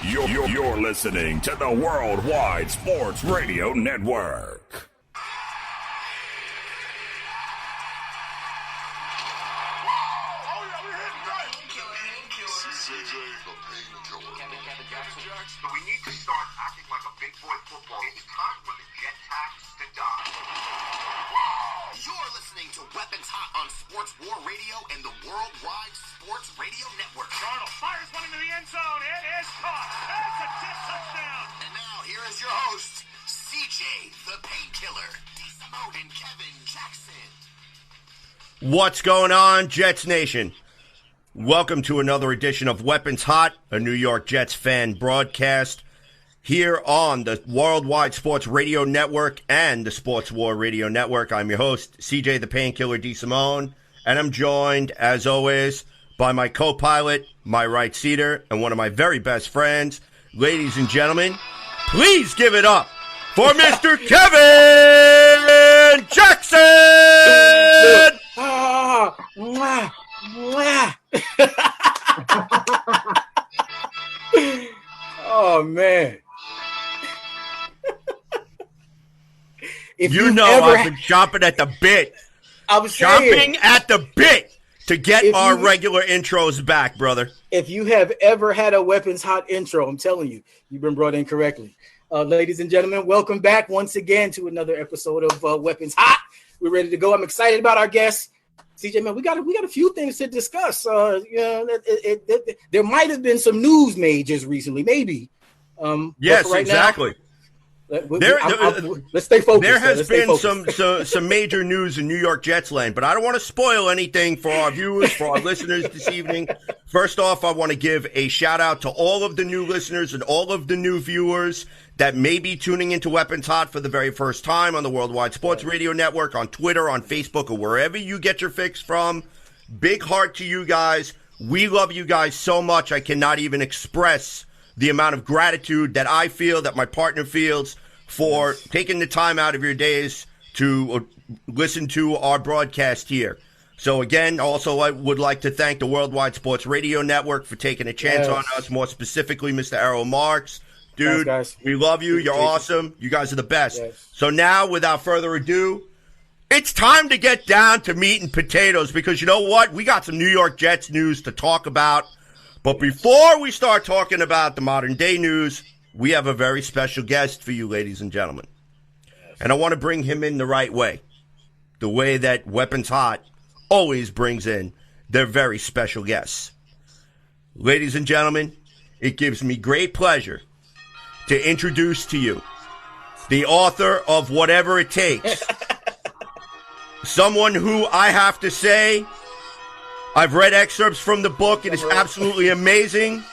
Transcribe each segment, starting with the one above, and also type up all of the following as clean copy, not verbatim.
You're listening to the Worldwide Sports Radio Network. We need to start acting like a big boy football. It's time for the jet tax to die. You're listening to Weapons Hot on Sports War Radio and the Worldwide Sports Radio Network. Darnold fires one into the end zone. It is caught. It's a jet touchdown. And now here is your host, CJ the Painkiller, D. Simone and Kevin Jackson. What's going on, Jets Nation? Welcome to another edition of Weapons Hot, a New York Jets fan broadcast here on the Worldwide Sports Radio Network and the Sports War Radio Network. I'm your host, CJ the Painkiller D. Simone, and I'm joined, as always, by my co-pilot, my right seater, and one of my very best friends. Ladies and gentlemen, please give it up for Mr. Kevin Jackson! Mwah, mwah. Oh, man. You know I've been chomping at the bit. I'm saying, chomping at the bit to get our regular intros back, brother. If you have ever had a Weapons Hot intro, I'm telling you, you've been brought in correctly. Ladies and gentlemen, welcome back once again to another episode of Weapons Hot. We're ready to go. I'm excited about our guests. CJ, man, we got a few things to discuss. There might have been some news made just recently, maybe. Yes, right exactly. Now, let's stay focused. There has been some major news in New York Jets land, but I don't want to spoil anything for our viewers, for our listeners this evening. First off, I want to give a shout out to all of the new listeners and all of the new viewers that may be tuning into Weapons Hot for the very first time on the Worldwide Sports Radio Network, on Twitter, on Facebook, or wherever you get your fix from. Big heart to you guys. We love you guys so much. I cannot even express the amount of gratitude that I feel, that my partner feels, for taking the time out of your days to listen to our broadcast here. So again, also I would like to thank the Worldwide Sports Radio Network for taking a chance on us, more specifically Mr. Errol Marks. Dude, guys. We love you. You're awesome. You guys are the best. Yes. So now, without further ado, it's time to get down to meat and potatoes because you know what? We got some New York Jets news to talk about. But before we start talking about the modern day news, we have a very special guest for you, ladies and gentlemen. And I want to bring him in the right way. The way that Weapons Hot always brings in their very special guests. Ladies and gentlemen, it gives me great pleasure to introduce to you the author of Whatever It Takes. Someone who I have to say, I've read excerpts from the book. It is absolutely amazing.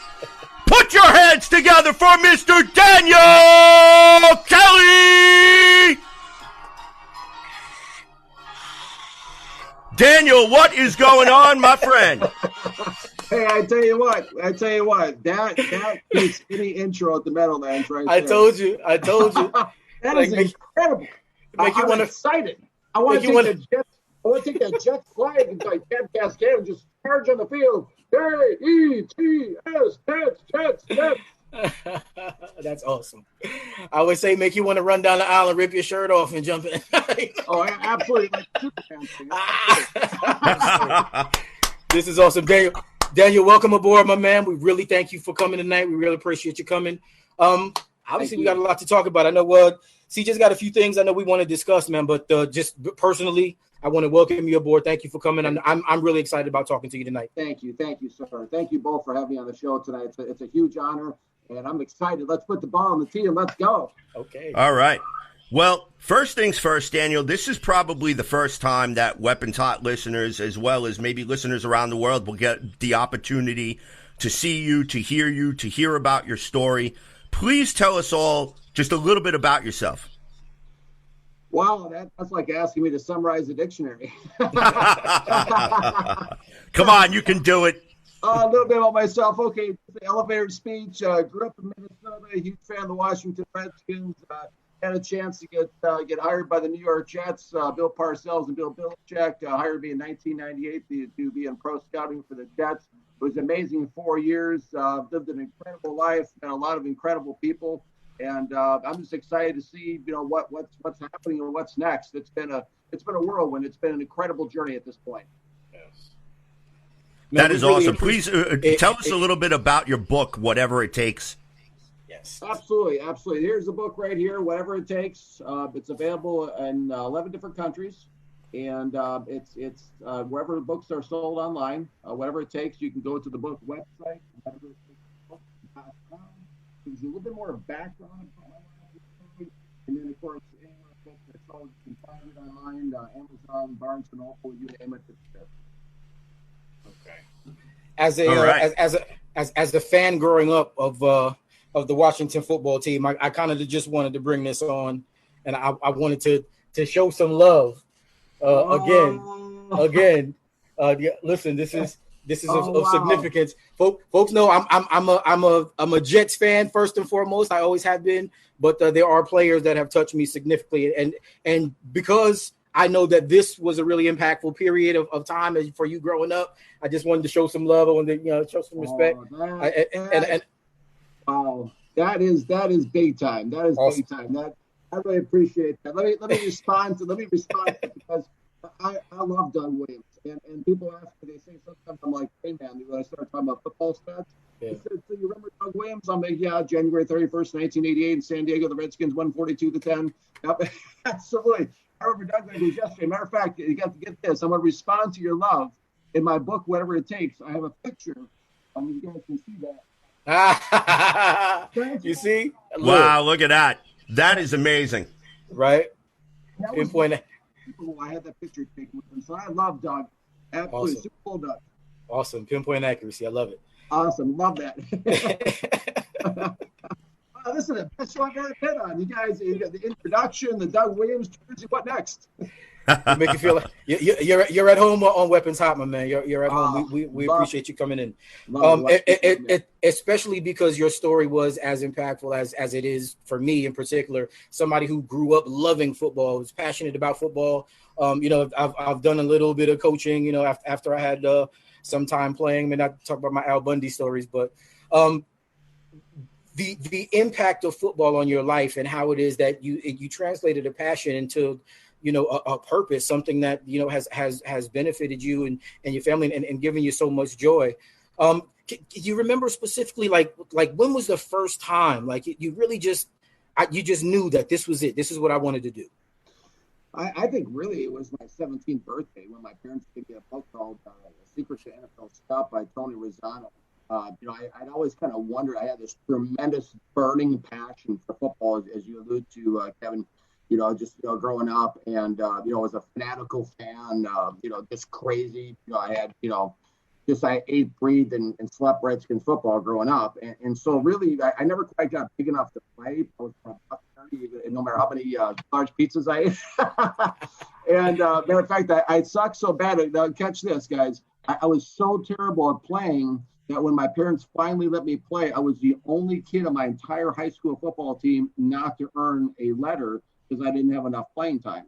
Put your hands together for Mr. Daniel Kelly! Daniel, what is going on, my friend? Hey, I tell you what, that beats any intro at the Meadowlands right there. I told you. That is incredible. I'm excited. I want to take that Jets flag and like Ted Cascade and just charge on the field. J-E-T-S, Jets. That's awesome. I would say make you want to run down the aisle and rip your shirt off and jump in. Oh, absolutely. This is awesome. Daniel, welcome aboard, my man. We really thank you for coming tonight. We really appreciate you coming. Obviously, we got a lot to talk about. I know CJ's got a few things I know we want to discuss, man, but just personally, I want to welcome you aboard. Thank you for coming. I'm really excited about talking to you tonight. Thank you, sir. Thank you both for having me on the show tonight. It's a huge honor, and I'm excited. Let's put the ball on the tee and let's go. Okay. All right. Well, first things first, Daniel, this is probably the first time that Weapons Hot listeners, as well as maybe listeners around the world, will get the opportunity to see you, to hear about your story. Please tell us all just a little bit about yourself. Wow, that's like asking me to summarize a dictionary. Come on, you can do it. A little bit about myself. Okay, the elevator speech. Grew up in Minnesota, a huge fan of the Washington Redskins. Had a chance to get hired by the New York Jets. Bill Parcells and Bill Belichick hired me in 1998 to be in pro scouting for the Jets. It was amazing 4 years. Lived an incredible life, met a lot of incredible people, and I'm just excited to see what's happening and what's next. It's been a whirlwind. It's been an incredible journey at this point. Yes. That is awesome. Please tell us a little bit about your book, Whatever It Takes. Yes. Absolutely. Here's the book right here, Whatever It Takes. It's available in 11 different countries, and it's wherever books are sold online. Whatever It Takes, you can go to the book website, whateverittakesbook.com. There's a little bit more background about my life, and then of course, any book that's sold, you can find it online, Amazon, Barnes and Noble, you name it, it's there. Okay. As a fan growing up of the Washington football team, I kind of just wanted to bring this on, and I wanted to show some love again. Listen, this is of significance. Folks know I'm a Jets fan first and foremost. I always have been, but there are players that have touched me significantly, and because I know that this was a really impactful period of time for you growing up, I just wanted to show some love. I wanted to show some respect. Wow, that is big time. That is awesome. Big time. That I really appreciate that. Let me respond to it because I love Doug Williams, and people ask me, they say sometimes I'm like, hey man, when I start talking about football stats, they said, so you remember Doug Williams? I'm like, yeah, January 31st, 1988 in San Diego, the Redskins won 42-10. Yep. Absolutely. I remember Doug Williams yesterday. Matter of fact, you got to get this. I'm going to respond to your love in my book, Whatever It Takes. I have a picture. You guys can see that. You see? Wow, look at that. That is amazing. Right? Pinpoint. I had that picture taken with him. So I love Doug. Absolutely. Awesome. Super cool, Doug. Awesome. Pinpoint accuracy. I love it. Awesome. Love that. Listen, that's what I got to hit on. You guys, you got the introduction, the Doug Williams jersey. What next? Make you feel like you're at home on Weapons Hot, my man. You're at home. We appreciate you coming in. Especially because your story was as impactful as it is for me in particular. Somebody who grew up loving football, was passionate about football. I've done a little bit of coaching. After I had some time playing. I mean, not talk about my Al Bundy stories, but the impact of football on your life and how it is that you translated a passion into a purpose, something that has benefited you and your family and given you so much joy. Can you remember specifically like when was the first time like you really just knew that this was it, this is what I wanted to do? I think really it was my 17th birthday when my parents gave me a book called Secrets to NFL Scout by Tony Rosano. I'd always kind of wondered. I had this tremendous burning passion for football, as you allude to, Kevin. Growing up, and was a fanatical fan. Just crazy. I had I ate, breathed, and slept Redskins football growing up, and so really I never quite got big enough to play. I was no matter how many large pizzas I ate. And matter of fact, I sucked so bad. Catch this, guys. I was so terrible at playing that when my parents finally let me play, I was the only kid on my entire high school football team not to earn a letter because I didn't have enough playing time.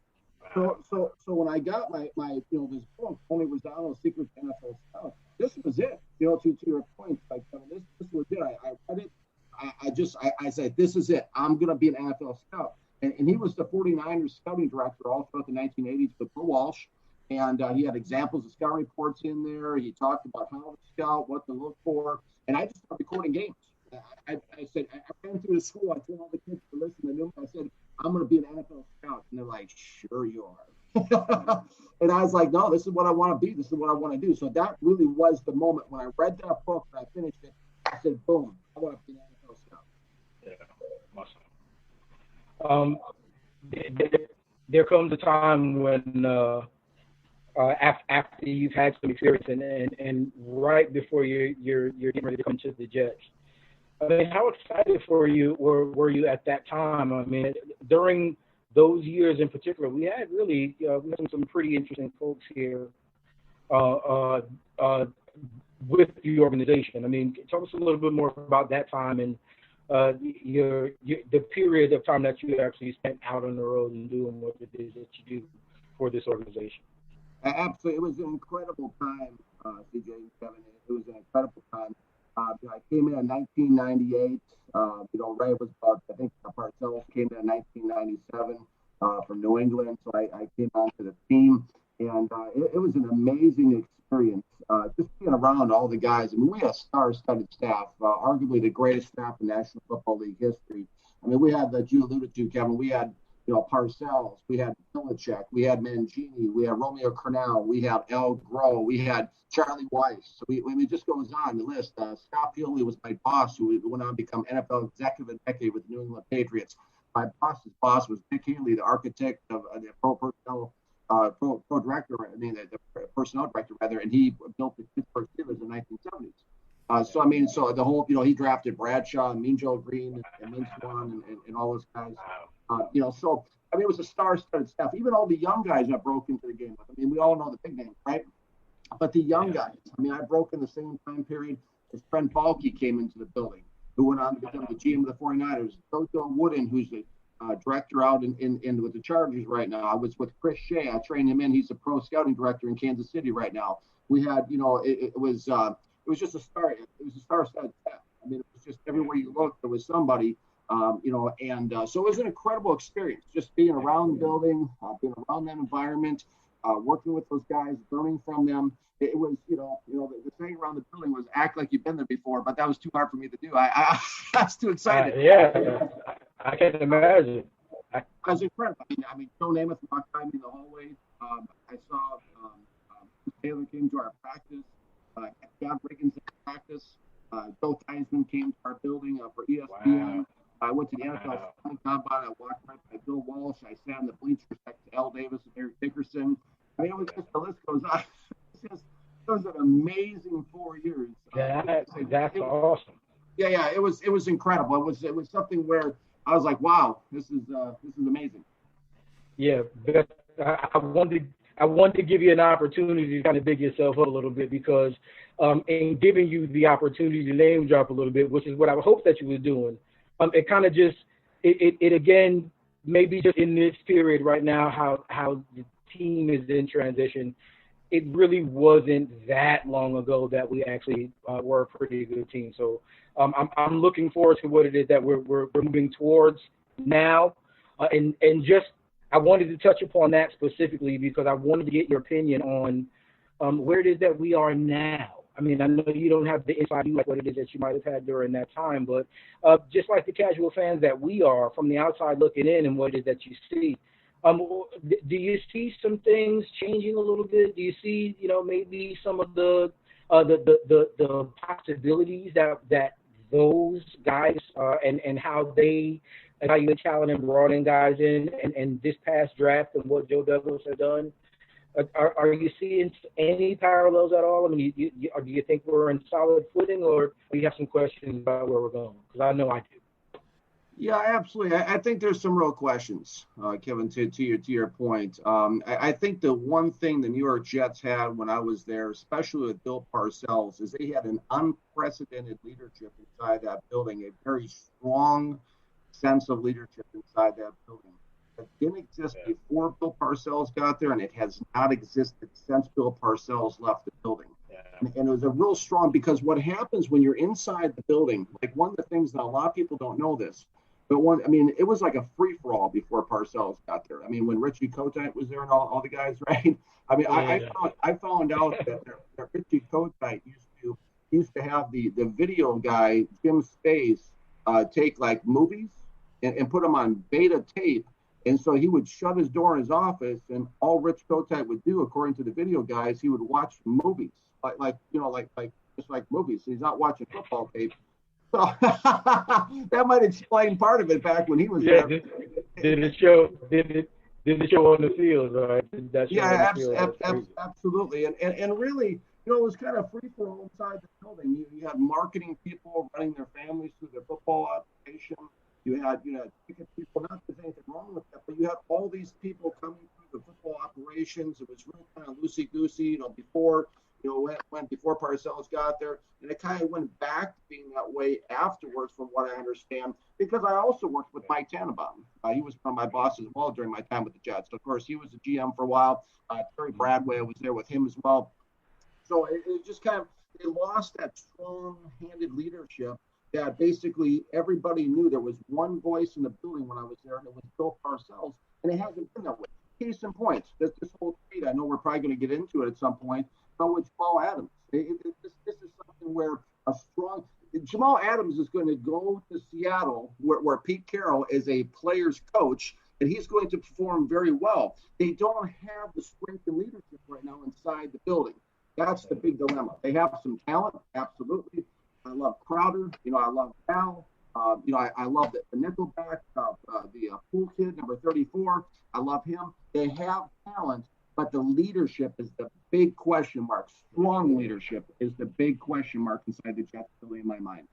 So when I got my this book, Tony Rosano, Secret NFL Scout, this was it. To your point, like this was it. I read it. I said, this is it. I'm gonna be an NFL scout. And he was the 49ers scouting director all throughout the 1980s with Bill Walsh. And he had examples of scout reports in there. He talked about how to scout, what to look for. And I just started recording games. I said, I ran through the school. I told all the kids to listen to them. I said, I'm going to be an NFL scout. And they're like, sure you are. And I was like, no, this is what I want to be. This is what I want to do. So that really was the moment when I read that book and I finished it. I said, boom, I want to be an NFL scout. Yeah, awesome. There comes a time when after you've had some experience and right before you're getting ready to come to the Jets. I mean, how excited were you at that time? I mean, during those years in particular, we had some pretty interesting folks here with the organization. I mean, tell us a little bit more about that time and the period of time that you actually spent out on the road and doing what it is that you do for this organization. Absolutely. It was an incredible time. CJ and Kevin. It was an incredible time. I came in 1998. Ray was about, I think Parcells came in 1997 from New England. So I came onto the team, and it was an amazing experience. Just being around all the guys. I mean, we had a star-studded staff, arguably the greatest staff in National Football League history. I mean, we had, that you alluded to, Kevin, we had, Parcells, we had Belichick, we had Mangini, we had Romeo Crennel, we had Al Groh, we had Charlie Weiss. So it just goes on the list. Scott Pioli was my boss, who went on to become NFL executive executive with the New England Patriots. My boss's boss was Dick Haley, the architect of the pro personnel director, the personnel director rather, and he built the Pittsburgh Steelers in the 1970s. So the whole, he drafted Bradshaw, Mean Joe Green, and Vince Vaughn, and all those guys. It was a star-studded staff. Even all the young guys I broke into the game with. I mean, we all know the big names, right? But the young guys, I broke in the same time period as Trent Baalke came into the building, who went on to become the GM of the 49ers. Jojo Wooden, who's the director out in with the Chargers right now. I was with Chris Shea. I trained him in. He's a pro scouting director in Kansas City right now. We had, it was just a star. It was a star-studded staff. I mean, it was just everywhere you looked, there was somebody. So it was an incredible experience, just being around the building, being around that environment, working with those guys, learning from them. It was, the thing around the building was act like you've been there before, but that was too hard for me to do. I was too excited. I can imagine. It was incredible. I mean, Joe Namath walked by me in the hallway. I saw Taylor came to our practice. John Riggins at practice. Joe Theismann came to our building for ESPN. Wow. I went to the NFL combine. I walked right by Bill Walsh. I sat in the bleachers next to Al Davis and Eric Dickerson. I mean, it was just, the list goes on. It was an amazing 4 years. That's awesome. Yeah. It was incredible. It was something where I was like, wow, this is amazing. Yeah, I wanted to give you an opportunity to kind of dig yourself up a little bit, because in giving you the opportunity to name drop a little bit, which is what I hope that you were doing. It kind of just, it again, maybe just in this period right now, how the team is in transition, it really wasn't that long ago that we actually were a pretty good team. So I'm looking forward to what it is that we're moving towards now. And just, I wanted to touch upon that specifically because I wanted to get your opinion on where it is that we are now. I mean, I know you don't have the inside view like what it is that you might have had during that time, but just like the casual fans that we are from the outside looking in and what it is that you see, do you see some things changing a little bit? Do you see, maybe some of the possibilities that those guys and how they evaluate talent and brought in guys in and this past draft and what Joe Douglas has done? Are you seeing any parallels at all? I mean, do you think we're in solid footing, or do you have some questions about where we're going? Because I know I do. Yeah, absolutely. I think there's some real questions, Kevin, to your point. I think the one thing the New York Jets had when I was there, especially with Bill Parcells, is they had an unprecedented leadership inside that building, a very strong sense of leadership inside that building. It didn't exist before Bill Parcells got there, and it has not existed since Bill Parcells left the building. And it was a real strong, because what happens when you're inside the building, like one of the things that a lot of people don't know this, but it was like a free-for-all before Parcells got there. I mean, when Richie Kotite was there and all the guys, right? I mean, I found out that Richie Kotite used to have the video guy, Jim Space, take like movies and put them on beta tape. And so he would shut his door in his office, and all Rich Kotite would do, according to the video guys, he would watch movies, like just like movies. So he's not watching football tape. So that might explain part of it back when he was there. Did it show on the field, right? Absolutely. And really, it was kind of free for all inside the building. You had marketing people running their families through their football operation. You had ticket people, not that there's anything wrong with that, but you had all these people coming through the football operations. It was really kind of loosey-goosey, before Parcells got there. And it kind of went back to being that way afterwards, from what I understand, because I also worked with Mike Tannenbaum. He was one of my bosses as well during my time with the Jets. Of course, he was the GM for a while. Terry Bradway, I was there with him as well. So it just kind of, they lost that strong-handed leadership that basically everybody knew. There was one voice in the building when I was there, and it was Bill Parcells, and it hasn't been that way. Case in point, this whole trade, I know we're probably going to get into it at some point, but with Jamal Adams, this is something where Jamal Adams is going to go to Seattle, where Pete Carroll is a player's coach, and he's going to perform very well. They don't have the strength and leadership right now inside the building. That's the big dilemma. They have some talent, absolutely. I love Crowder. I love Cal. I love the nickelback, the pool kid, number 34. I love him. They have talent, but the leadership is the big question mark. Strong leadership is the big question mark inside the Jets, really, in my mind.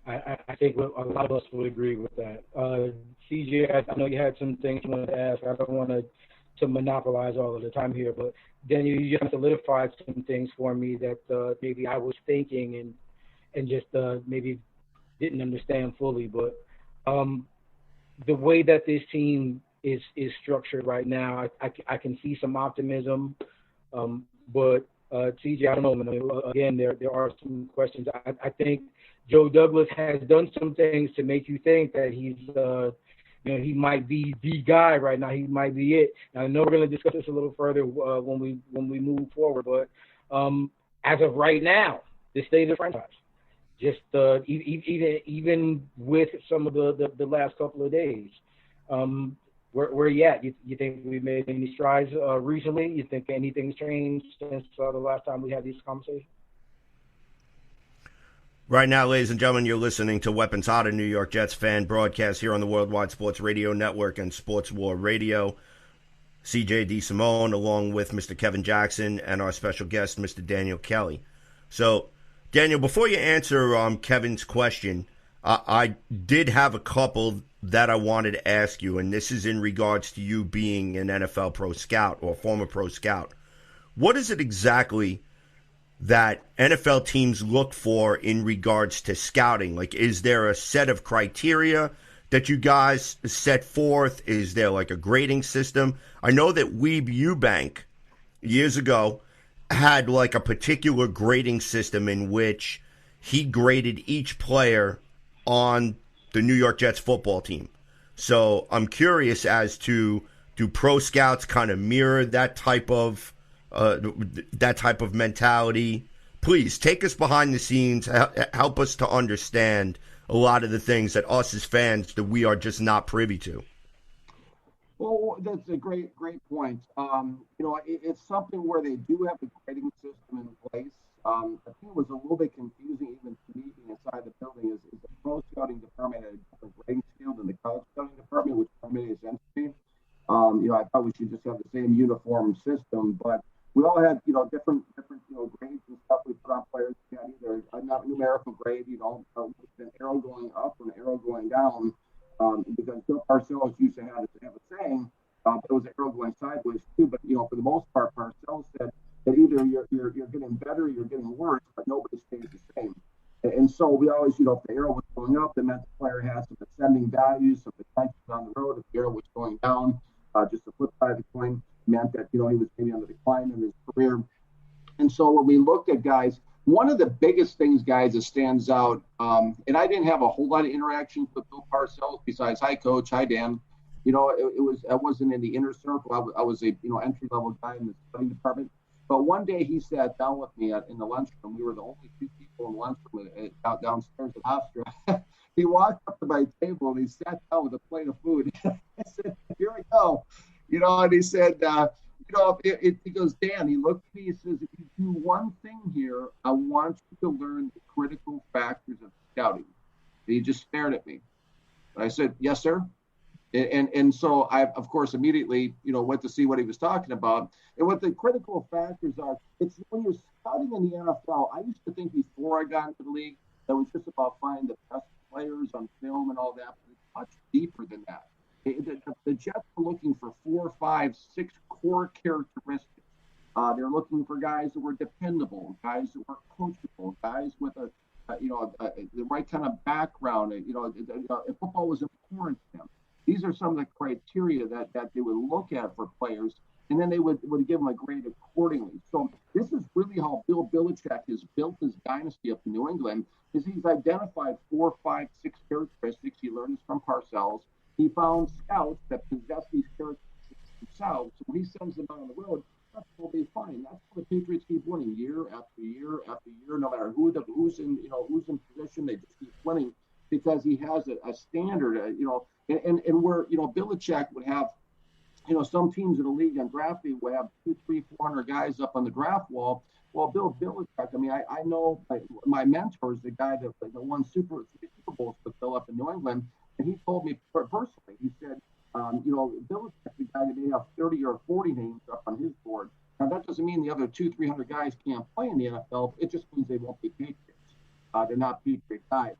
I think a lot of us would agree with that. CJ, I know you had some things you wanted to ask. I don't want to monopolize all of the time here, but Daniel, you just solidified some things for me that maybe I was thinking and just maybe didn't understand fully. But the way that this team is structured right now, I can see some optimism, but CJ, I don't know. Again, there are some questions. I think Joe Douglas has done some things to make you think that he's he might be the guy right now. He might be it. Now, I know we're going to discuss this a little further when we move forward, but as of right now, the state of the franchise, just even with some of the last couple of days, where you at? You think we've made any strides recently? You think anything's changed since the last time we had these conversations? Right now, ladies and gentlemen, you're listening to Weapons Hot, a New York Jets fan broadcast here on the Worldwide Sports Radio Network and Sports War Radio. CJ DeSimone, along with Mr. Kevin Jackson and our special guest, Mr. Daniel Kelly. So, Daniel, before you answer Kevin's question, I did have a couple that I wanted to ask you, and this is in regards to you being an NFL pro scout or former pro scout. What is it exactly that NFL teams look for in regards to scouting? Like, is there a set of criteria that you guys set forth? Is there like a grading system? I know that Weeb Eubank years ago had like a particular grading system in which he graded each player on the New York Jets football team. So I'm curious as to, do pro scouts kind of mirror that type of mentality? Please take us behind the scenes, help us to understand a lot of the things that us as fans that we are just not privy to. Well, that's a great point. It's something where they do have the grading system in place. I think it was a little bit confusing even to me being inside the building is the pro scouting department had a different grading scale than the college scouting department, which made sense to me. I thought we should just have the same uniform system, but we all had, different grades and stuff we put on players. We had either a not numerical grade, an arrow going up or an arrow going down, because Bill Parcells used to have a saying, it was an arrow going sideways too. But for the most part, Parcells said that either you're getting better, or you're getting worse, but nobody stays the same. And so we always, if the arrow was going up, that meant the player has some ascending values, some potential on the road. If the arrow was going down, just the flip side of the coin meant that, he was maybe on the decline in his career. And so when we looked at guys, one of the biggest things, guys, that stands out, and I didn't have a whole lot of interactions with Bill Parcells besides, hi, Coach, hi, Dan. I wasn't in the inner circle. I was a, entry-level guy in the studying department. But one day he sat down with me in the lunchroom. We were the only two people in the lunchroom downstairs at Hofstra. He walked up to my table and he sat down with a plate of food. I said, here we go. And he said, he goes, Dan, he looked at me, he says, if you do one thing here, I want you to learn the critical factors of scouting. And he just stared at me. And I said, yes, sir. And so I, of course, immediately, went to see what he was talking about. And what the critical factors are, it's when you're scouting in the NFL, I used to think before I got into the league, that it was just about finding the best players on film and all that, but it's much deeper than that. The Jets are looking for 4, 5, 6 core characteristics. They're looking for guys that were dependable, guys that were coachable, guys with the right kind of background. Football was important to them. These are some of the criteria that they would look at for players. and then they would give him a grade accordingly. So this is really how Bill Belichick has built his dynasty up in New England, is he's identified 4, 5, 6 characteristics. He learned this from Parcells. He found scouts that possess these characteristics themselves. So when he sends them out on the road, that's totally fine. That's how the Patriots keep winning year after year after year, no matter who's in position, they just keep winning because he has a standard, and where, Belichick would have, some teams in the league on draft day would have 200, 300, 400 guys up on the draft wall. Well, Bill Belichick, I know my mentor is the guy that won Super Bowls with Bill up in New England, and he told me personally, he said, Belichick's the guy that may have 30 or 40 names up on his board. Now, that doesn't mean the other 200, 300 guys can't play in the NFL. It just means they won't be Patriots. They're not Patriot guys.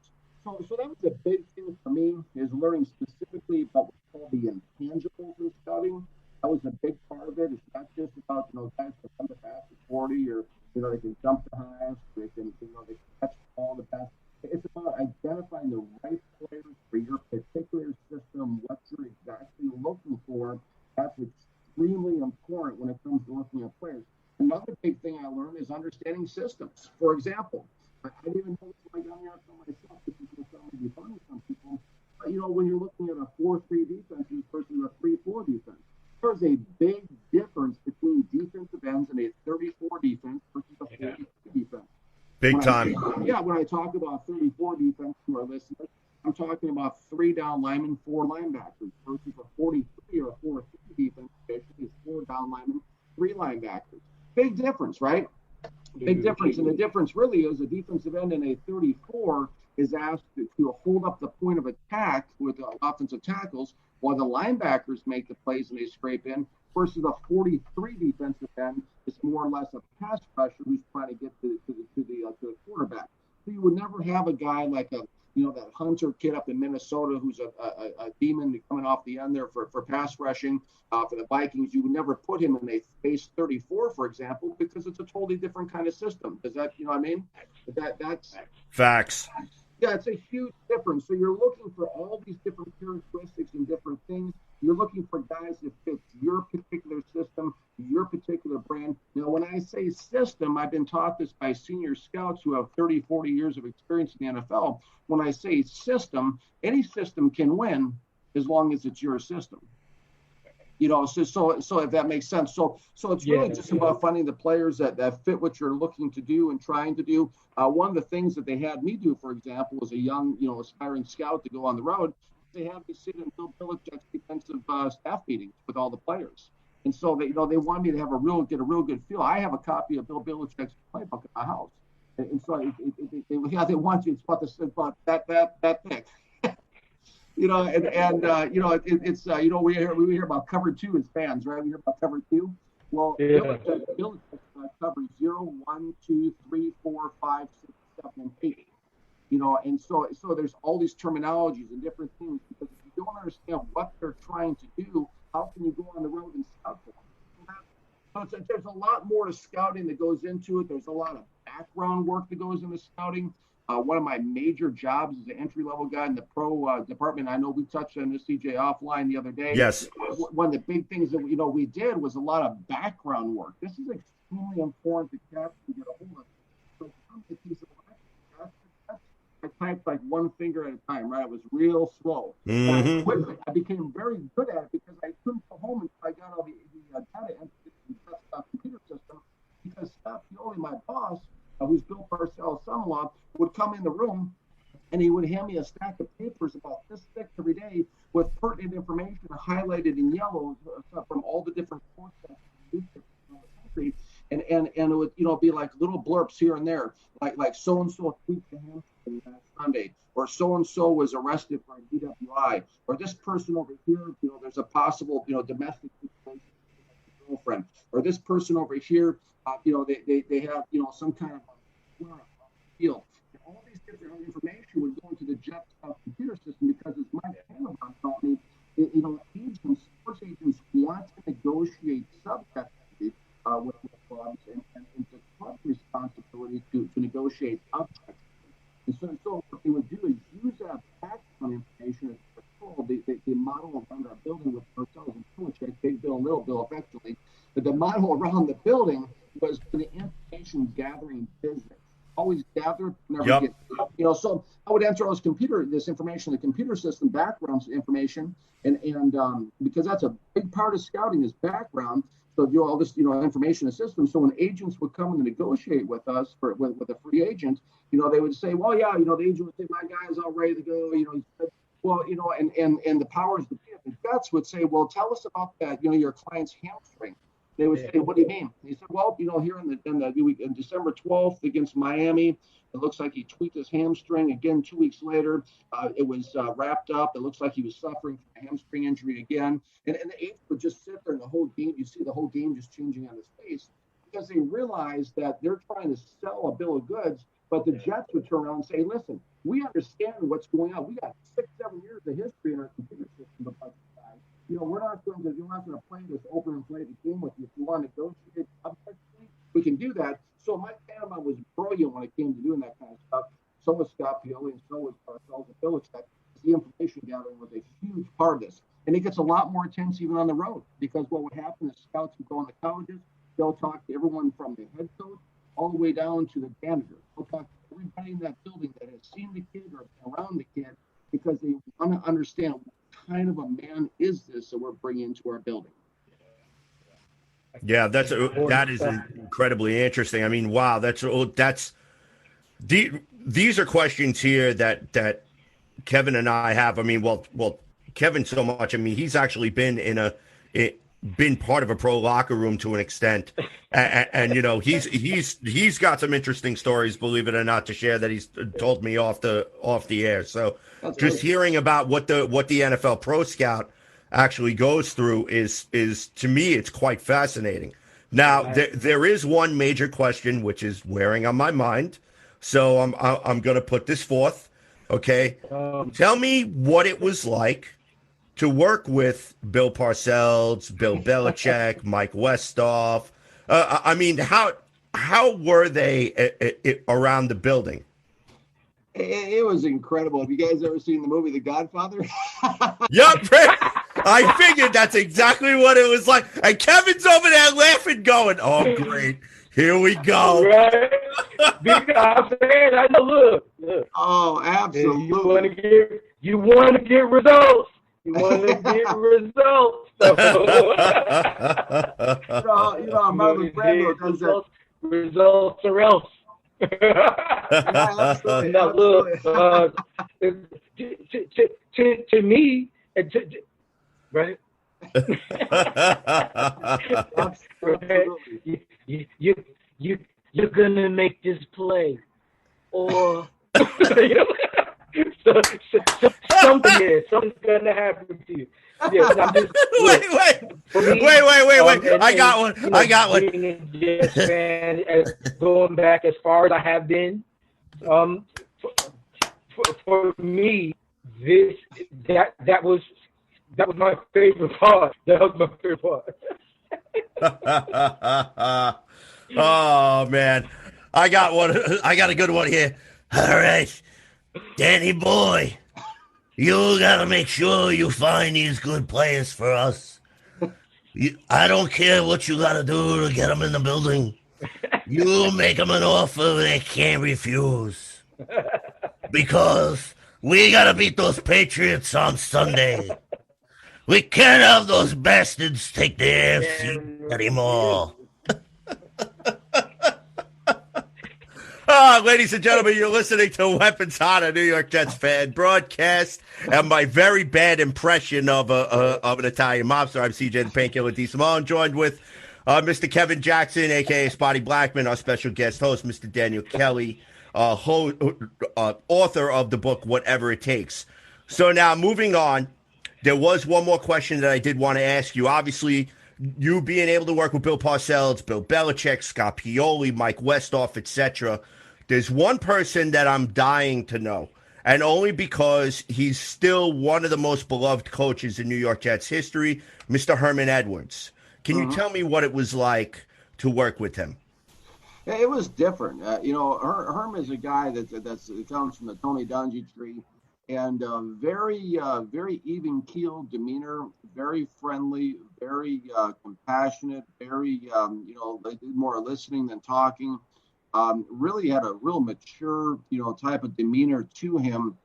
So that was a big thing for me, is learning specifically about what's called the intangibles in scouting. That was a big part of it. It's not just about, guys that come the fastest 40 or, they can jump the highest, they can catch the ball the best. It's about identifying the right players for your particular system, what you're exactly looking for. That's extremely important when it comes to looking at players. Another big thing I learned is understanding systems. For example, I didn't even know this when I got here myself. This is going to sound maybe funny to some people. But, when you're looking at a 4-3 defense versus a 3-4 defense, there's a big difference between defensive ends and a 34 defense versus a 43 defense. Big time. When I talk about 34 defense to our listeners, I'm talking about 3 down linemen, 4 linebackers versus a 43 or a 4-3 defense is 4 down linemen, 3 linebackers. Big difference, right? Big difference. And the difference really is a defensive end in a 34 is asked to hold up the point of attack with the offensive tackles while the linebackers make the plays and they scrape in, versus a 43 defensive end is more or less a pass rusher who's trying to get to the quarterback. So you would never have a guy like that Hunter kid up in Minnesota who's a demon coming off the end there for pass rushing for the Vikings. You would never put him in a base 34, for example, because it's a totally different kind of system. Does that, what I mean? That's facts. Yeah, it's a huge difference. So you're looking for all these different characteristics and different things. You're looking for guys that fit your particular system, your particular brand. Now, when I say system, I've been taught this by senior scouts who have 30, 40 years of experience in the NFL. When I say system, any system can win as long as it's your system. So if that makes sense. So it's really just about finding the players that fit what you're looking to do and trying to do. One of the things that they had me do, for example, was a young, aspiring scout to go on the road. They had me sit in Bill Belichick's defensive staff meetings with all the players. And so they wanted me to have get a real good feel. I have a copy of Bill Belichick's playbook at my house. And so they want you, it's about that thick. We hear about cover 2 as fans, right? We hear about cover 2. Well, Belichick covers 0, 1, 2, 3, 4, 5, 6, 7, and 8. And so there's all these terminologies and different things, because if you don't understand what they're trying to do, how can you go on the road and scout for them? So there's a lot more to scouting that goes into it. There's a lot of background work that goes into scouting. One of my major jobs as an entry-level guy in the pro department, I know we touched on this, CJ, offline the other day. Yes. One of the big things that we did was a lot of background work. This is extremely important to capture and get a hold of. So a piece of I typed like one finger at a time, right? It was real slow. Mm-hmm. Quickly, I became very good at it because I couldn't go home until I got all the data into the desktop computer system, because Scott Pioli, my boss, who's Bill Parcells' son-in-law, would come in the room and he would hand me a stack of papers about this thick every day with pertinent information highlighted in yellow from all the different sports in the country. And it would be like little blurbs here and there, like so-and-so tweaked the hamstring last Sunday, or so-and-so was arrested for a DWI, or this person over here, there's a possible, domestic situation with a girlfriend, or this person over here, they have, some kind of field. And all these different information would go into the Jets computer system, because as Mike Hanneman told me, sports agents want to negotiate subjectivity with clubs, and it's the club's responsibility to negotiate objectively. And so what they would do is use that background information as control. They model around our building with Parcells and Belichick, Big Bill and Little Bill, effectively. But the model around the building was for the information gathering business. Always gather, never get. So I would enter this information, the computer system background information, and because that's a big part of scouting is background. So do all this, information and system. So when agents would come and negotiate with us with a free agent, they would say, well, yeah, the agent would say, my guy is all ready to go. And the powers that be, the Jets would say, well, tell us about that, your client's hamstring. They would say, what do you mean? He said, well, here in December 12th against Miami, it looks like he tweaked his hamstring. Again, 2 weeks later, it was wrapped up. It looks like he was suffering from a hamstring injury again. And the agent would just sit there and the whole game, you see the whole game just changing on his face because they realize that they're trying to sell a bill of goods, but the Jets would turn around and say, listen, we understand what's going on. We got 6-7 years of history in our computer system about this guy. We're not going to play this open and play the game with you. If you want to negotiate objectively, we can do that. So Mike Panama was brilliant when it came to doing that kind of stuff. So was Scott Pioli and so was Parcells and Belichick. The information gathering was a huge part of this. And it gets a lot more intense even on the road because what would happen is scouts would go into colleges. They'll talk to everyone from the head coach all the way down to the janitor. They'll talk to everybody in that building that has seen the kid or been around the kid because they want to understand what kind of a man is this that we're bringing into our building. Yeah, that is incredibly interesting. I mean, wow, these are questions here that Kevin and I have. I mean, well, Kevin so much. I mean, he's actually been been part of a pro locker room to an extent, and he's got some interesting stories, believe it or not, to share that he's told me off the air. So just hearing about what the NFL Pro Scout actually goes through is to me it's quite fascinating. Now there is one major question which is wearing on my mind, so I'm going to put this forth. Okay, tell me what it was like to work with Bill Parcells, Bill Belichick, Mike Westhoff. I mean, how were they around the building? It was incredible. Have you guys ever seen the movie The Godfather? Yep. I figured that's exactly what it was like. And Kevin's over there laughing, going, oh, great. Here we go. Right. I know, look. Oh, absolutely. You want to get results. You want to get results. Marlon Brando does that. Results or else. Now look, to me, right? You're gonna make this play, or something's gonna happen to you. Yeah, I'm just, wait. I got one. Being a Jets fan, going back as far as I have been, for me, that was my favorite part. That was my favorite part. Oh man, I got one. I got a good one here. All right, Danny boy. You gotta make sure you find these good players for us. I don't care what you gotta do to get them in the building. You make them an offer they can't refuse. Because we gotta beat those Patriots on Sunday. We can't have those bastards take the AFC anymore. Ladies and gentlemen, you're listening to Weapons Hot, a New York Jets fan broadcast, and my very bad impression of an Italian mobster. I'm CJ the Painkiller D. Simone, joined with Mr. Kevin Jackson, a.k.a. Spotty Blackman, our special guest host, Mr. Daniel Kelly, author of the book Whatever It Takes. So now, moving on, there was one more question that I did want to ask you. Obviously, you being able to work with Bill Parcells, Bill Belichick, Scott Pioli, Mike Westhoff, etc., there's one person that I'm dying to know, and only because he's still one of the most beloved coaches in New York Jets history, Mr. Herman Edwards. Can you tell me what it was like to work with him? It was different. Herm is a guy that comes from the Tony Dungy tree. and very even-keeled demeanor, very friendly, very compassionate, very they did more listening than talking. Really had a real mature type of demeanor to him,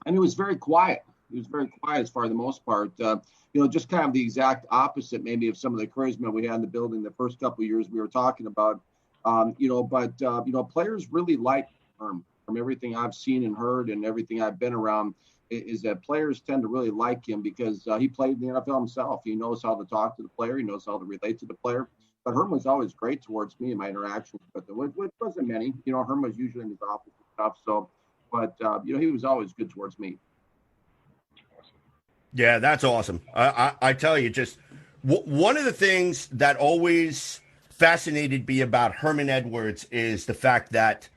and he was very quiet. He was very quiet as far as the most part. Just kind of the exact opposite maybe of some of the charisma we had in the building the first couple of years we were talking about. But players really like Herm. From everything I've seen and heard and everything I've been around, is that players tend to really like him because he played in the NFL himself. He knows how to talk to the player. He knows how to relate to the player. But Herm was always great towards me in my interactions with him, which wasn't many. Herm was usually in his office and stuff. So, but he was always good towards me. Yeah, that's awesome. I tell you, just one of the things that always fascinated me about Herman Edwards is the fact that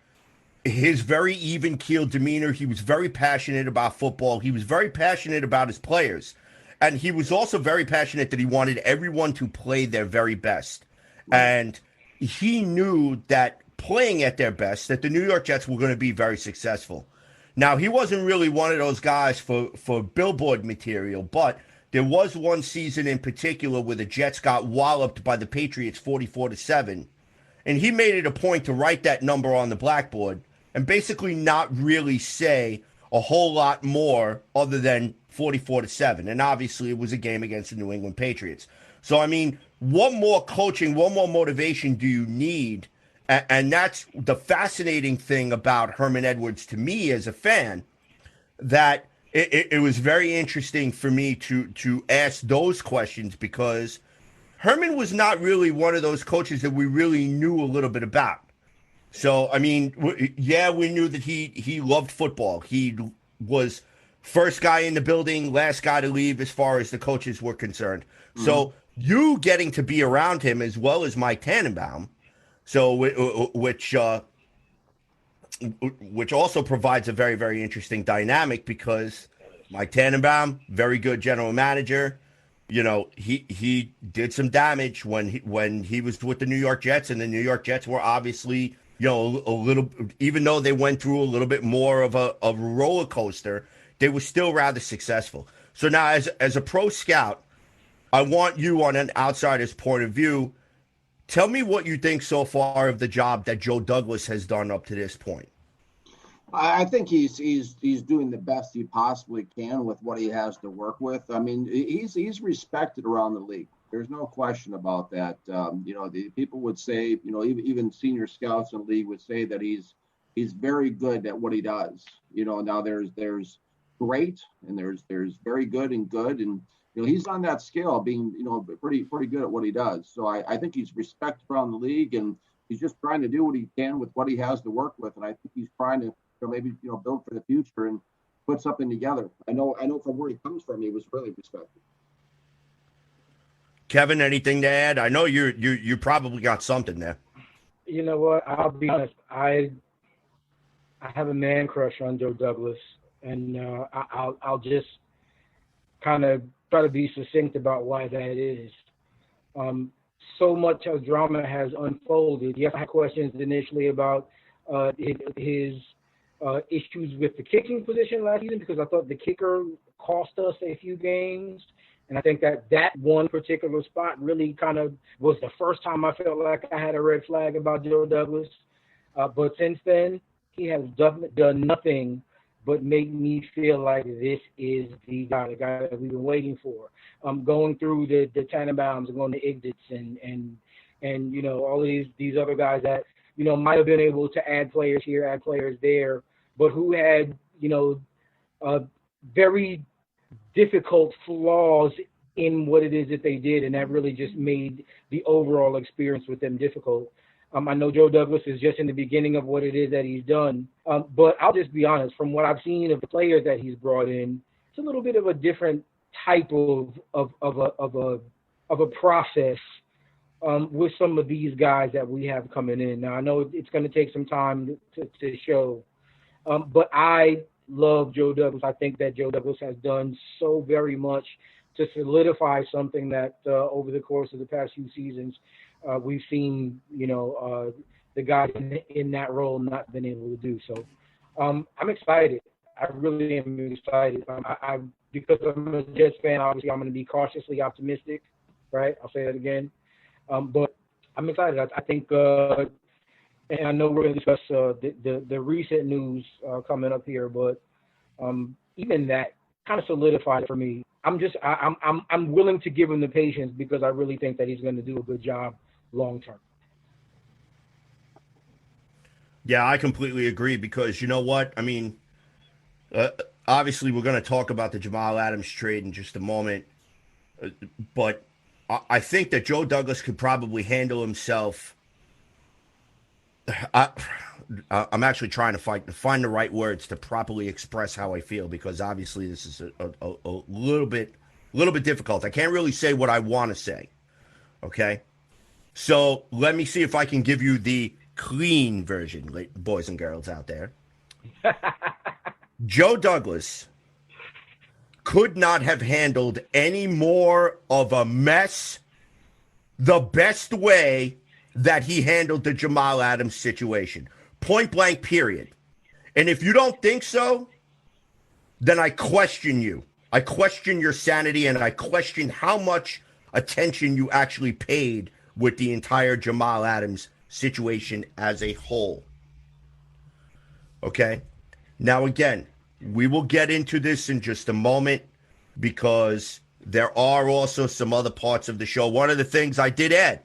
his very even-keeled demeanor. He was very passionate about football. He was very passionate about his players. And he was also very passionate that he wanted everyone to play their very best. And he knew that playing at their best, that the New York Jets were going to be very successful. Now, he wasn't really one of those guys for billboard material, but there was one season in particular where the Jets got walloped by the Patriots 44-7. And he made it a point to write that number on the blackboard and basically not really say a whole lot more other than 44-7. And obviously it was a game against the New England Patriots. So, I mean, what more coaching, what more motivation do you need? And that's the fascinating thing about Herman Edwards to me as a fan, that it was very interesting for me to ask those questions, because Herman was not really one of those coaches that we really knew a little bit about. So, I mean, we knew that he loved football. He was first guy in the building, last guy to leave as far as the coaches were concerned. Mm-hmm. So you getting to be around him as well as Mike Tannenbaum, so which also provides a very, very interesting dynamic, because Mike Tannenbaum, very good general manager. He did some damage when he was with the New York Jets, and the New York Jets were obviously, a little, even though they went through a little bit more of a roller coaster, they were still rather successful. So now, as a pro scout, I want you, on an outsider's point of view, tell me what you think so far of the job that Joe Douglas has done up to this point. I think he's doing the best he possibly can with what he has to work with. I mean, he's respected around the league. There's no question about that. The people would say, even senior scouts in the league would say that he's very good at what he does. Now there's great and there's very good and good, and he's on that scale, being pretty good at what he does. So I think he's respected around the league, and he's just trying to do what he can with what he has to work with. And I think he's trying to maybe build for the future and put something together. I know from where he comes from, he was really respected. Kevin, anything to add? I know you probably got something there. You know what? I'll be honest. I have a man crush on Joe Douglas, and I'll just kind of try to be succinct about why that is. So much of drama has unfolded. Yes, I had questions initially about his issues with the kicking position last season, because I thought the kicker cost us a few games. And I think that one particular spot really kind of was the first time I felt like I had a red flag about Joe Douglas. But since then, he has done nothing but make me feel like this is the guy that we've been waiting for. Going through the Tannenbaums and going to Igdits and all of these other guys that, might have been able to add players here, add players there, but who had, very difficult flaws in what it is that they did, and that really just made the overall experience with them difficult. I know Joe Douglas is just in the beginning of what it is that he's done, but I'll just be honest, from what I've seen of the players that he's brought in, it's a little bit of a different type of a process with some of these guys that we have coming in. Now, I know it's going to take some time to show, but I love Joe Douglas. I think that Joe Douglas has done so very much to solidify something that over the course of the past few seasons, we've seen, the guys in that role not been able to do. So I'm excited. I really am excited. I because I'm a Jets fan, obviously I'm going to be cautiously optimistic, right? I'll say that again. But I'm excited. I think, and I know we're going to discuss the recent news coming up here, but even that kind of solidified it for me. I'm willing to give him the patience because I really think that he's going to do a good job long term. Yeah, I completely agree because you know what? I mean, obviously we're going to talk about the Jamal Adams trade in just a moment, but I think that Joe Douglas could probably handle himself. I'm actually trying to find the right words to properly express how I feel because obviously this is a little bit difficult. I can't really say what I want to say. Okay, so let me see if I can give you the clean version, boys and girls out there. Joe Douglas could not have handled any more of a mess the best way that he handled the Jamal Adams situation. Point blank, period. And if you don't think so, then I question you. I question your sanity and I question how much attention you actually paid with the entire Jamal Adams situation as a whole. Okay? Now, again, we will get into this in just a moment because there are also some other parts of the show. One of the things I did add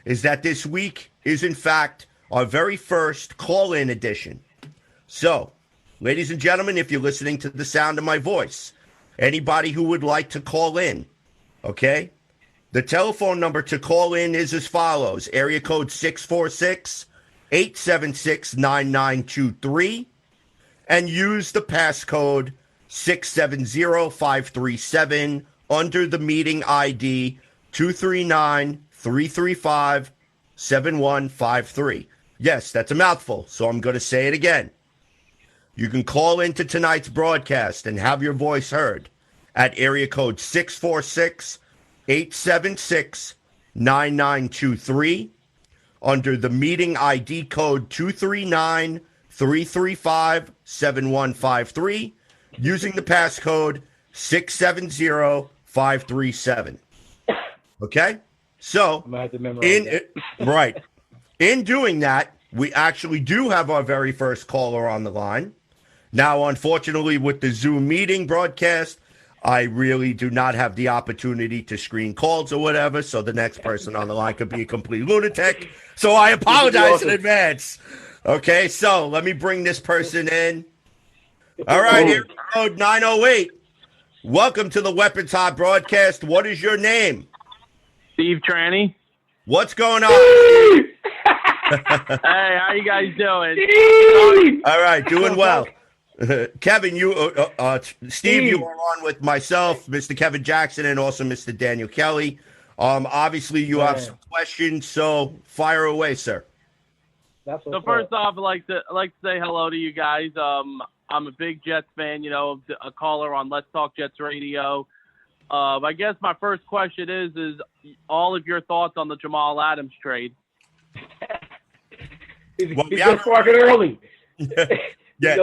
is that this week is, in fact, our very first call-in edition. So, ladies and gentlemen, if you're listening to the sound of my voice, anybody who would like to call in, okay? The telephone number to call in is as follows. Area code 646-876-9923 and use the passcode 670537 under the meeting ID 239-335-7153. Yes, that's a mouthful, so I'm going to say it again. You can call into tonight's broadcast and have your voice heard at area code 646-876-9923 under the meeting ID code 239-335-7153 using the passcode 670537. Okay? So, I'm gonna have to memorize right. In doing that, we actually do have our very first caller on the line. Now, unfortunately, with the Zoom meeting broadcast, I really do not have the opportunity to screen calls or whatever, so the next person on the line could be a complete lunatic. So I apologize in advance. Okay, so let me bring this person in. All right, here code 908. Welcome to the Weapons Hot broadcast. What is your name? Steve Tranny. What's going on? Hey, how you guys doing? All right, doing well. Kevin, Steve, you are on with myself, Mr. Kevin Jackson, and also Mr. Daniel Kelly. Obviously, you have some questions, so fire away, sir. So first off, I'd like to say hello to you guys. I'm a big Jets fan, you know, a caller on Let's Talk Jets Radio. I guess my first question is all of your thoughts on the Jamal Adams trade. He's just talking early. Yeah,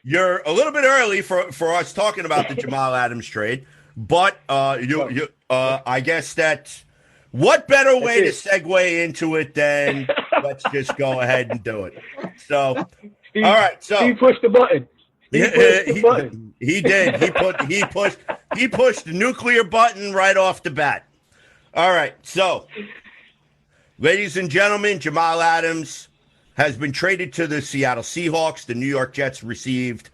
you're a little bit early for us talking about the Jamal Adams trade, but I guess that what better way to segue into it than let's just go ahead and do it. So, Steve, all right, so he pushed the button. He did. He pushed the nuclear button right off the bat. All right, so ladies and gentlemen, Jamal Adams has been traded to the Seattle Seahawks. The New York Jets received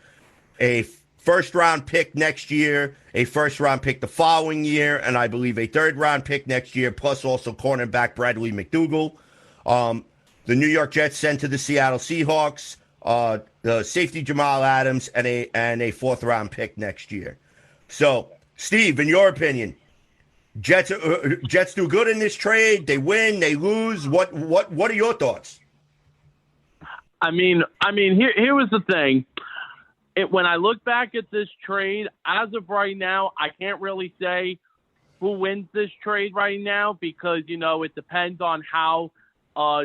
a first-round pick next year, a first-round pick the following year, and I believe a third-round pick next year, plus also cornerback Bradley McDougald. The New York Jets sent to the Seattle Seahawks the safety Jamal Adams and a fourth-round pick next year. So, Steve, in your opinion, Jets do good in this trade? They win? They lose? What are your thoughts? I mean, here was the thing. When I look back at this trade, as of right now, I can't really say who wins this trade right now because, you know, it depends on how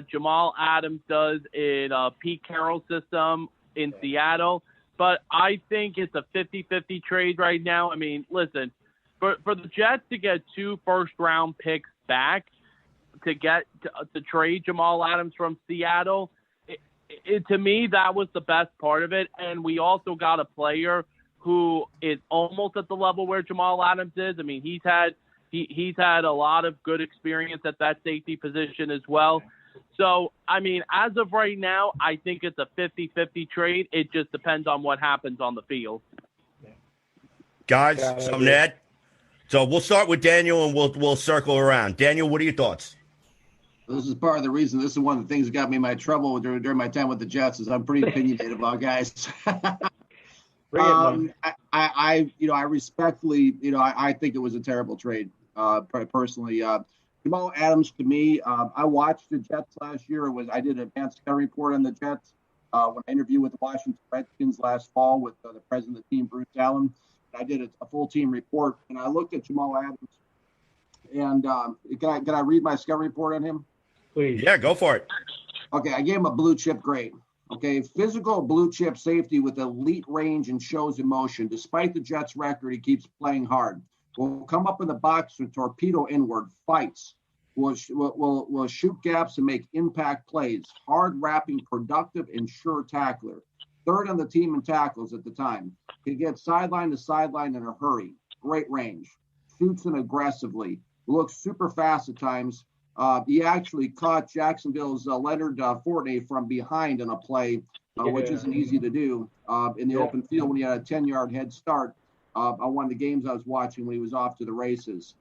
Jamal Adams does in Pete Carroll's system in Seattle. but I think it's a 50-50 trade right now. I mean, listen, for the Jets to get 2 first-round picks back to trade Jamal Adams from Seattle, to me, that was the best part of it. And we also got a player who is almost at the level where Jamal Adams is. I mean, he's had a lot of good experience at that safety position as well. So, I mean, as of right now, I think it's a 50-50 trade. It just depends on what happens on the field. Guys, something to add? So we'll start with Daniel and we'll circle around. Daniel, what are your thoughts? This is part of the reason. This is one of the things that got me in my trouble during my time with the Jets. Is I'm pretty opinionated about guys. I respectfully, I think it was a terrible trade. Personally, Jamal Adams to me, I watched the Jets last year. I did an advanced scouting report on the Jets when I interviewed with the Washington Redskins last fall with the president of the team, Bruce Allen. I did a full team report, and I looked at Jamal Adams. And can I read my scouting report on him? Please. Yeah, go for it. Okay, I gave him a blue chip grade. Okay, physical blue chip safety with elite range and shows emotion. Despite the Jets' record, he keeps playing hard. Will come up in the box with torpedo inward, fights. Will shoot gaps and make impact plays. Hard wrapping, productive, and sure tackler. Third on the team in tackles at the time. Can get sideline to sideline in a hurry. Great range. Shoots in aggressively. Looks super fast at times. He actually caught Jacksonville's Leonard Fournette from behind in a play, which isn't easy to do in the open field when he had a 10-yard head start on one of the games I was watching when he was off to the races.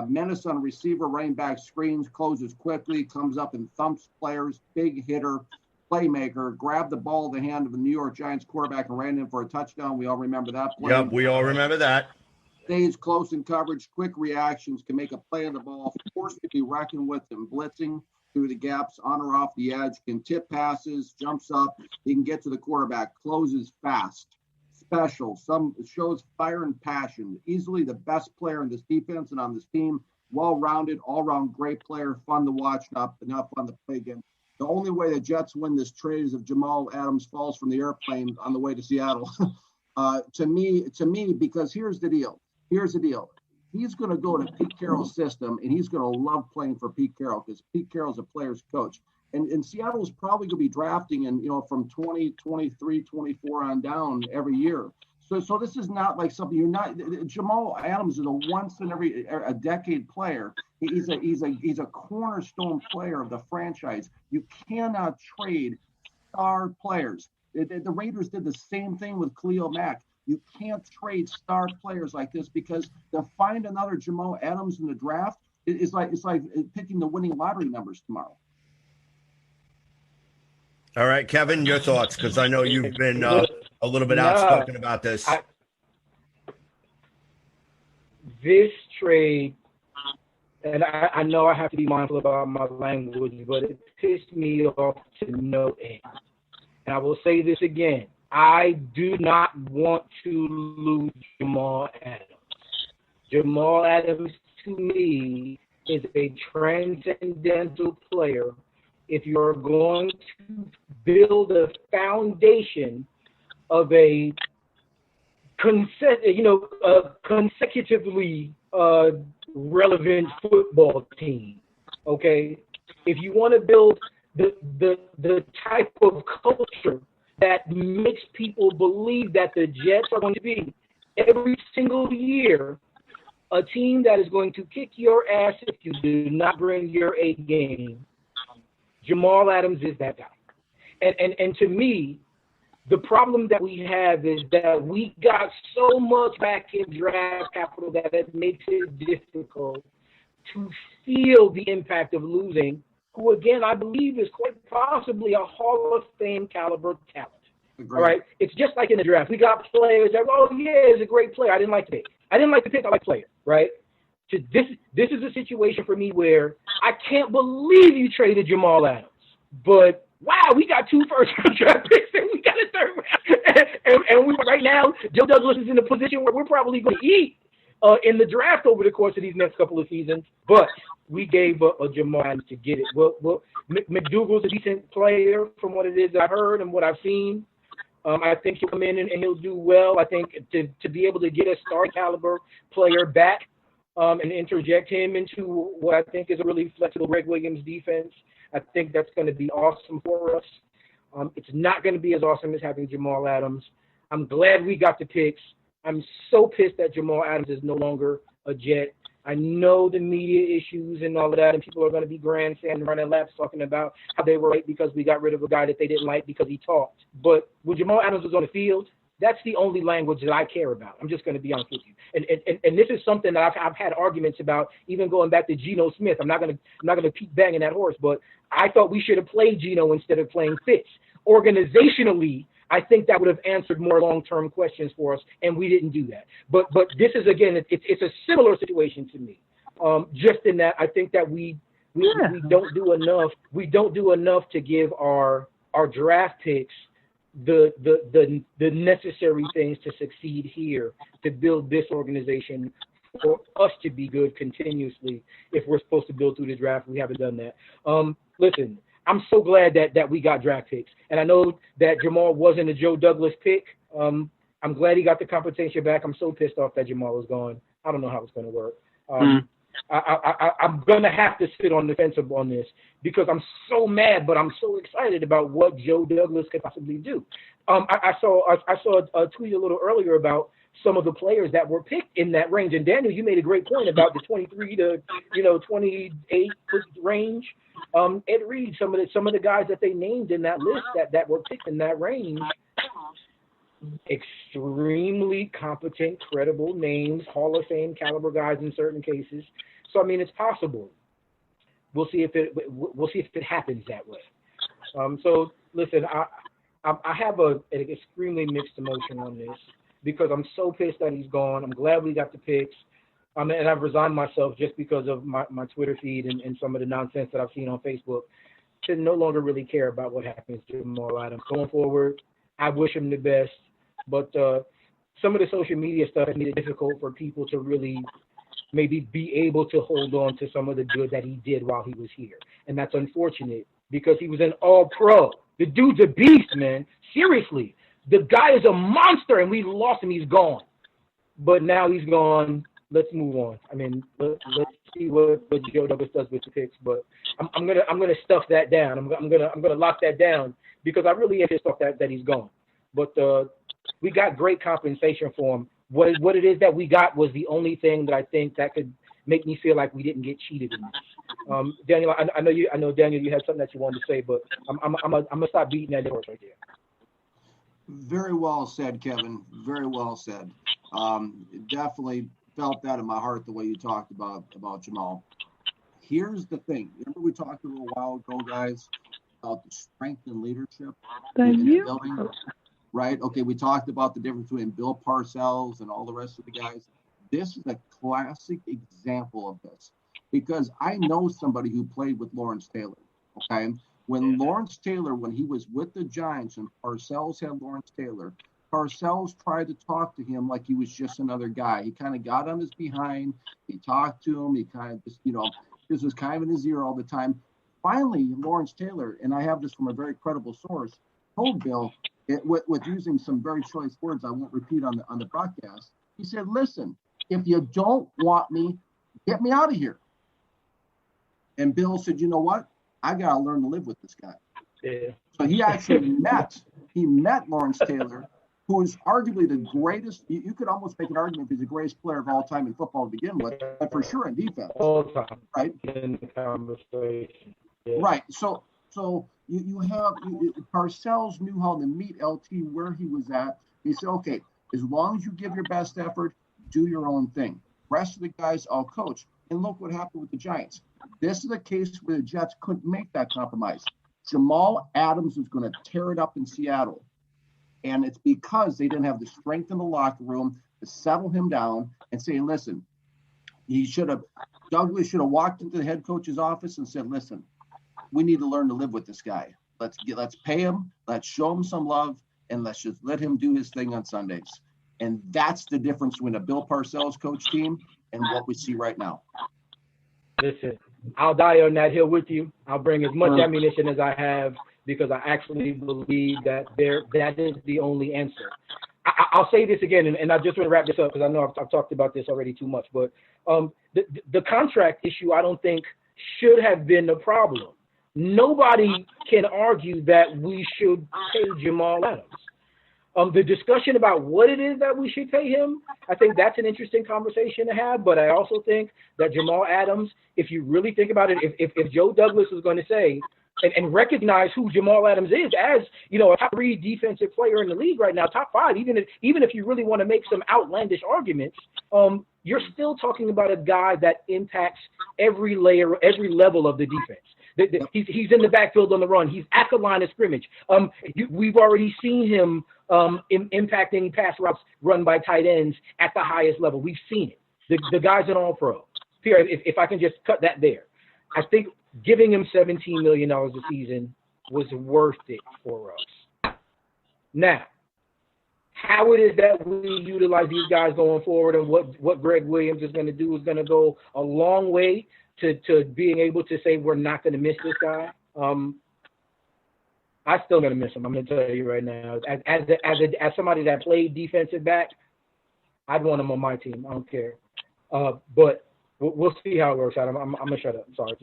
Menace on receiver, running back screens, closes quickly, comes up and thumps players, big hitter, playmaker, grabbed the ball in the hand of the New York Giants quarterback and ran in for a touchdown. We all remember that play. Yep, we all remember that. Stays close in coverage, quick reactions, can make a play on the ball, forced to be reckoned with and blitzing through the gaps, on or off the edge, can tip passes, jumps up, he can get to the quarterback, closes fast, special, shows fire and passion, easily the best player in this defense and on this team, well-rounded, all-round great player, fun to watch, not fun to play against. The only way the Jets win this trade is if Jamal Adams falls from the airplane on the way to Seattle. To me, because here's the deal. He's going to go to Pete Carroll's system, and he's going to love playing for Pete Carroll because Pete Carroll's a player's coach. And Seattle's probably going to be drafting from 20, 23, 24 on down every year. So this is not like something you're not. Jamal Adams is a once in a decade player. He's a cornerstone player of the franchise. You cannot trade star players. The Raiders did the same thing with Khalil Mack. You can't trade star players like this because to find another Jamal Adams in the draft is like picking the winning lottery numbers tomorrow. All right, Kevin, your thoughts, because I know you've been a little bit outspoken about this. This trade, and I know I have to be mindful about my language, but it pissed me off to no end. And I will say this again. I do not want to lose Jamal Adams. Jamal Adams, to me, is a transcendental player. If you're going to build a foundation of a consecutively relevant football team, okay? If you want to build the type of culture that makes people believe that the Jets are going to be every single year a team that is going to kick your ass if you do not bring your A game, Jamal Adams is that guy. And to me, the problem that we have is that we got so much back in draft capital that it makes it difficult to feel the impact of losing, who, again, I believe is quite possibly a Hall of Fame caliber talent. Agreed. All right? It's just like in the draft. We got players that, he's a great player. I didn't like the pick. I like player, right? So this is a situation for me where I can't believe you traded Jamal Adams. But, wow, we got 2 first-round draft picks and we got a third round. and we right now, Joe Douglas is in a position where we're probably going to eat in the draft over the course of these next couple of seasons. But we gave up a Jamal Adams to get it. Well, McDougal's a decent player from what it is I've heard and what I've seen. I think he'll come in and he'll do well. I think to be able to get a star caliber player back and interject him into what I think is a really flexible Greg Williams defense, I think that's going to be awesome for us. It's not going to be as awesome as having Jamal Adams. I'm glad we got the picks. I'm so pissed that Jamal Adams is no longer a Jet. I know the media issues and all of that, and people are going to be grandstanding, running laps, talking about how they were right because we got rid of a guy that they didn't like because he talked. But when Jamal Adams was on the field, that's the only language that I care about. I'm just going to be honest with you. And this is something that I've had arguments about, even going back to Geno Smith. I'm not going to keep banging that horse, but I thought we should have played Geno instead of playing Fitz. Organizationally, I think that would have answered more long-term questions for us, and we didn't do that. But this is, again, it's a similar situation to me, just in that I think that we don't do enough. We don't do enough to give our draft picks the necessary things to succeed here, to build this organization for us to be good continuously. If we're supposed to build through the draft, we haven't done that. Listen, I'm so glad that we got draft picks. And I know that Jamal wasn't a Joe Douglas pick. I'm glad he got the compensation back. I'm so pissed off that Jamal was gone. I don't know how it's going to work. I'm going to have to sit on the fence on this because I'm so mad, but I'm so excited about what Joe Douglas could possibly do. I saw a tweet a little earlier about some of the players that were picked in that range. And Daniel, you made a great point about the 23 to 28 range. Ed Reed, some of the guys that they named in that list that were picked in that range, extremely competent, credible names, Hall of Fame caliber guys in certain cases. So I mean, it's possible. We'll see if it happens that way. So listen, I have an extremely mixed emotion on this because I'm so pissed that he's gone. I'm glad we got the picks. And I've resigned myself just because of my Twitter feed and some of the nonsense that I've seen on Facebook to no longer really care about what happens to Jamal Adams. Going forward, I wish him the best. But some of the social media stuff has made it difficult for people to really maybe be able to hold on to some of the good that he did while he was here. And that's unfortunate because he was an all-pro. The dude's a beast, man. Seriously. The guy is a monster, and we lost him. He's gone. But now he's gone. Let's move on. I mean, let's see what Joe Douglas does with the picks. But I'm gonna stuff that down. I'm gonna lock that down because I really am pissed off that he's gone. But we got great compensation for him. What it is that we got was the only thing that I think that could make me feel like we didn't get cheated in this. Daniel, I know Daniel, you had something that you wanted to say, but I'm gonna stop beating that horse right there. Very well said, Kevin. Very well said. Definitely felt that in my heart the way you talked about Jamal. Here's the thing. Remember we talked a little while ago, guys, about the strength and leadership in the building? Right? Okay, we talked about the difference between Bill Parcells and all the rest of the guys. This is a classic example of this because I know somebody who played with Lawrence Taylor, okay? When Lawrence Taylor, when he was with the Giants and Parcells had Lawrence Taylor, Parcells tried to talk to him like he was just another guy. He kind of got on his behind. He talked to him. He kind of just, this was kind of in his ear all the time. Finally, Lawrence Taylor, and I have this from a very credible source, told Bill, with using some very choice words I won't repeat on the broadcast, he said, listen, if you don't want me, get me out of here. And Bill said, you know what? I got to learn to live with this guy. Yeah. So he actually met Lawrence Taylor, who is arguably the greatest. You could almost make an argument he's the greatest player of all time in football to begin with, but for sure in defense. All time. Right? In the conversation. Yeah. Right. So you have Parcells knew how to meet LT where he was at. He said, okay, as long as you give your best effort, do your own thing. Rest of the guys, I'll coach. And look what happened with the Giants. This is a case where the Jets couldn't make that compromise. Jamal Adams was going to tear it up in Seattle. And it's because they didn't have the strength in the locker room to settle him down and say, listen, Douglas should have walked into the head coach's office and said, listen, we need to learn to live with this guy. Let's pay him, let's show him some love, and let's just let him do his thing on Sundays. And that's the difference between a Bill Parcells coach team and what we see right now. Listen, I'll die on that hill with you. I'll bring as much ammunition as I have because I actually believe that that is the only answer. I'll say this again, and I just want to wrap this up because I know I've talked about this already too much, but the contract issue I don't think should have been the problem. Nobody can argue that we should pay Jamal Adams. The discussion about what it is that we should pay him, I think that's an interesting conversation to have. But I also think that Jamal Adams, if you really think about it, if Joe Douglas was going to say and recognize who Jamal Adams is as, you know, a top 3 defensive player in the league right now, top 5, even if you really want to make some outlandish arguments, you're still talking about a guy that impacts every level of the defense. He's in the backfield on the run. He's at the line of scrimmage. We've already seen him impacting pass routes run by tight ends at the highest level. We've seen it. The guy's an all-pro. Pierre, if I can just cut that there. I think giving him $17 million a season was worth it for us. Now, how it is that we utilize these guys going forward and what Greg Williams is going to do is going to go a long way to being able to say we're not going to miss this guy. I'm still going to miss him. I'm going to tell you right now. As somebody that played defensive back, I'd want him on my team. I don't care. But we'll see how it works out. I'm going to shut up. I'm sorry.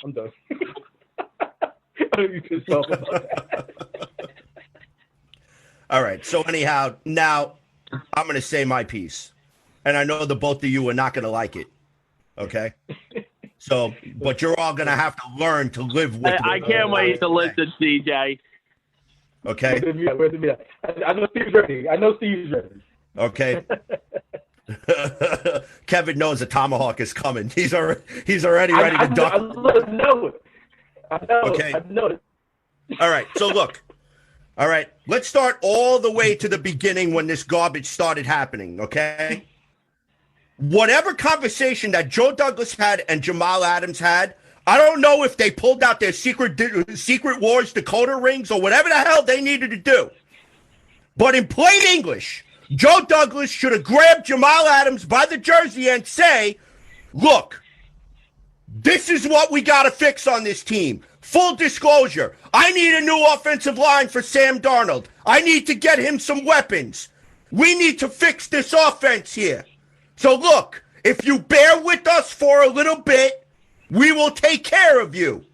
I'm done. I don't even pissed off about that. All right. So anyhow, now I'm going to say my piece. And I know the both of you are not going to like it. Okay? So, but you're all going to have to learn to live with it. I can't wait to listen, CJ. Okay? I know Steve's ready. Okay. Kevin knows a tomahawk is coming. He's already ready to duck. I know it. Okay. I know it. All right. So look. All right. Let's start all the way to the beginning when this garbage started happening. Okay. Whatever conversation that Joe Douglas had and Jamal Adams had, I don't know if they pulled out their Secret Wars decoder rings or whatever the hell they needed to do. But in plain English, Joe Douglas should have grabbed Jamal Adams by the jersey and say, look, this is what we got to fix on this team. Full disclosure, I need a new offensive line for Sam Darnold. I need to get him some weapons. We need to fix this offense here. So look, if you bear with us for a little bit, we will take care of you.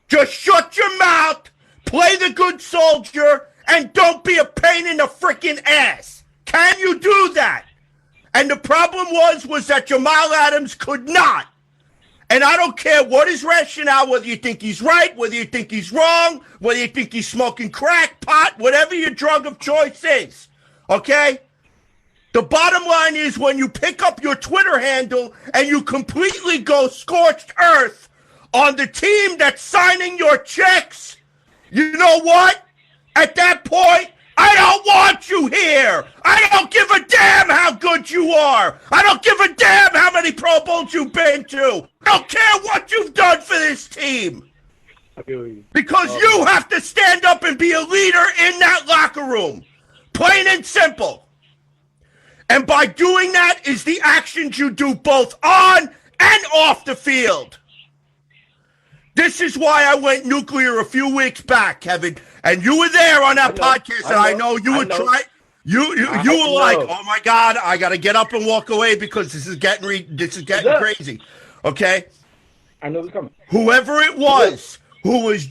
Just shut your mouth, play the good soldier, and don't be a pain in the freaking ass. Can you do that? And the problem was that Jamal Adams could not. And I don't care what his rationale, whether you think he's right, whether you think he's wrong, whether you think he's smoking crack, pot, whatever your drug of choice is. Okay? The bottom line is when you pick up your Twitter handle and you completely go scorched earth on the team that's signing your checks, you know what? At that point, I don't want you here. I don't give a damn how good you are. I don't give a damn how many Pro Bowls you've been to. I don't care what you've done for this team. Because you have to stand up and be a leader in that locker room. Plain and simple. And by doing that is the actions you do both on and off the field. This is why I went nuclear a few weeks back, Kevin. And you were there on that podcast, and I know you were trying. You were like, "Oh my God, I got to get up and walk away because this is getting crazy." Okay, I know it's coming. Whoever it was who was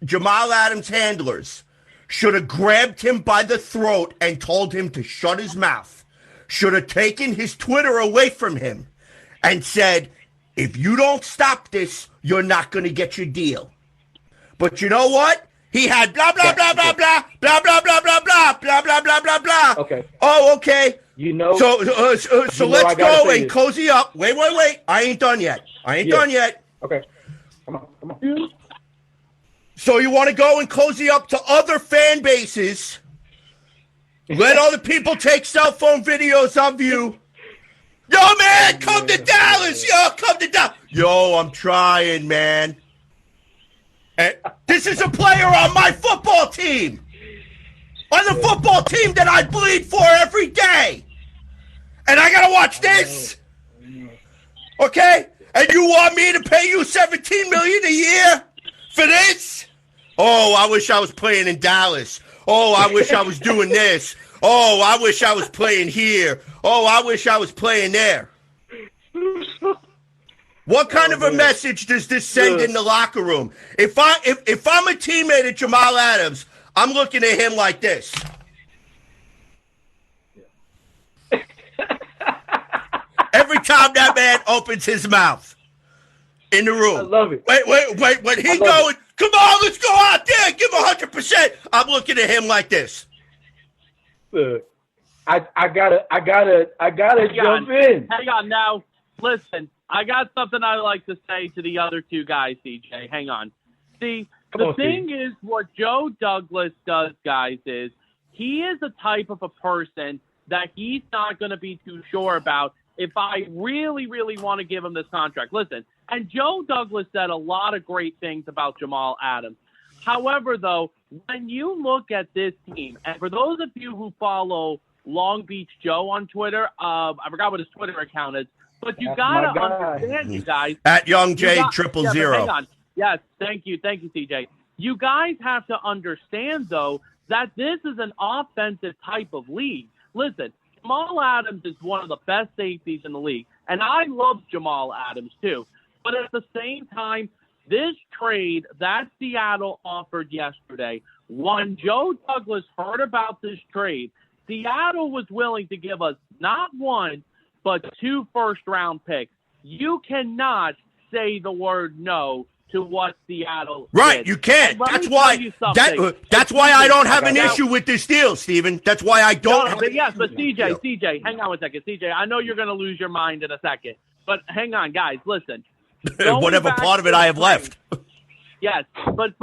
Jamal Adams' handlers should have grabbed him by the throat and told him to shut his mouth. Should have taken his Twitter away from him and said, "If you don't stop this, you're not going to get your deal." But you know what? He had blah, blah, blah, blah, blah, blah, blah, blah, blah, blah, blah, blah, blah, blah, blah. Okay. Oh, okay. You know. So let's go and cozy up. Wait. I ain't done yet. Okay. Come on. So you want to go and cozy up to other fan bases. Let other people take cell phone videos of you. Yo, man, come to Dallas. Yo, I'm trying, man. And this is a player on my football team. On the football team that I bleed for every day. And I got to watch this. Okay? And you want me to pay you $17 million a year for this? Oh, I wish I was playing in Dallas. Oh, I wish I was doing this. Oh, I wish I was playing here. Oh, I wish I was playing there. What kind of a message does this send in the locker room? If I'm a teammate of Jamal Adams, I'm looking at him like this. Every time that man opens his mouth in the room. I love it. Wait. When he going, come on, let's go out there, give 100%. I'm looking at him like this. Look, I gotta jump in. Hang on now. Listen, I got something I'd like to say to the other two guys, CJ. Hang on. See, the thing is, what Joe Douglas does, guys, is he is the type of a person that he's not going to be too sure about if I really, really want to give him this contract. Listen, and Joe Douglas said a lot of great things about Jamal Adams. However, though, when you look at this team, and for those of you who follow Long Beach Joe on Twitter, I forgot what his Twitter account is, but you got to understand, you guys. At Young J 000. Hang on. Yes, thank you, CJ. You guys have to understand, though, that this is an offensive type of league. Listen, Jamal Adams is one of the best safeties in the league, and I love Jamal Adams too. But at the same time, this trade that Seattle offered yesterday, when Joe Douglas heard about this trade, Seattle was willing to give us not one, but 2 first-round picks. You cannot say the word no to what Seattle did. You can't. That's why I don't have an issue with this deal, Steven. That's why I don't. But CJ, hang on 1 second. CJ, I know you're going to lose your mind in a second, but hang on, guys. Listen. Whatever part of it I have left. Yes, but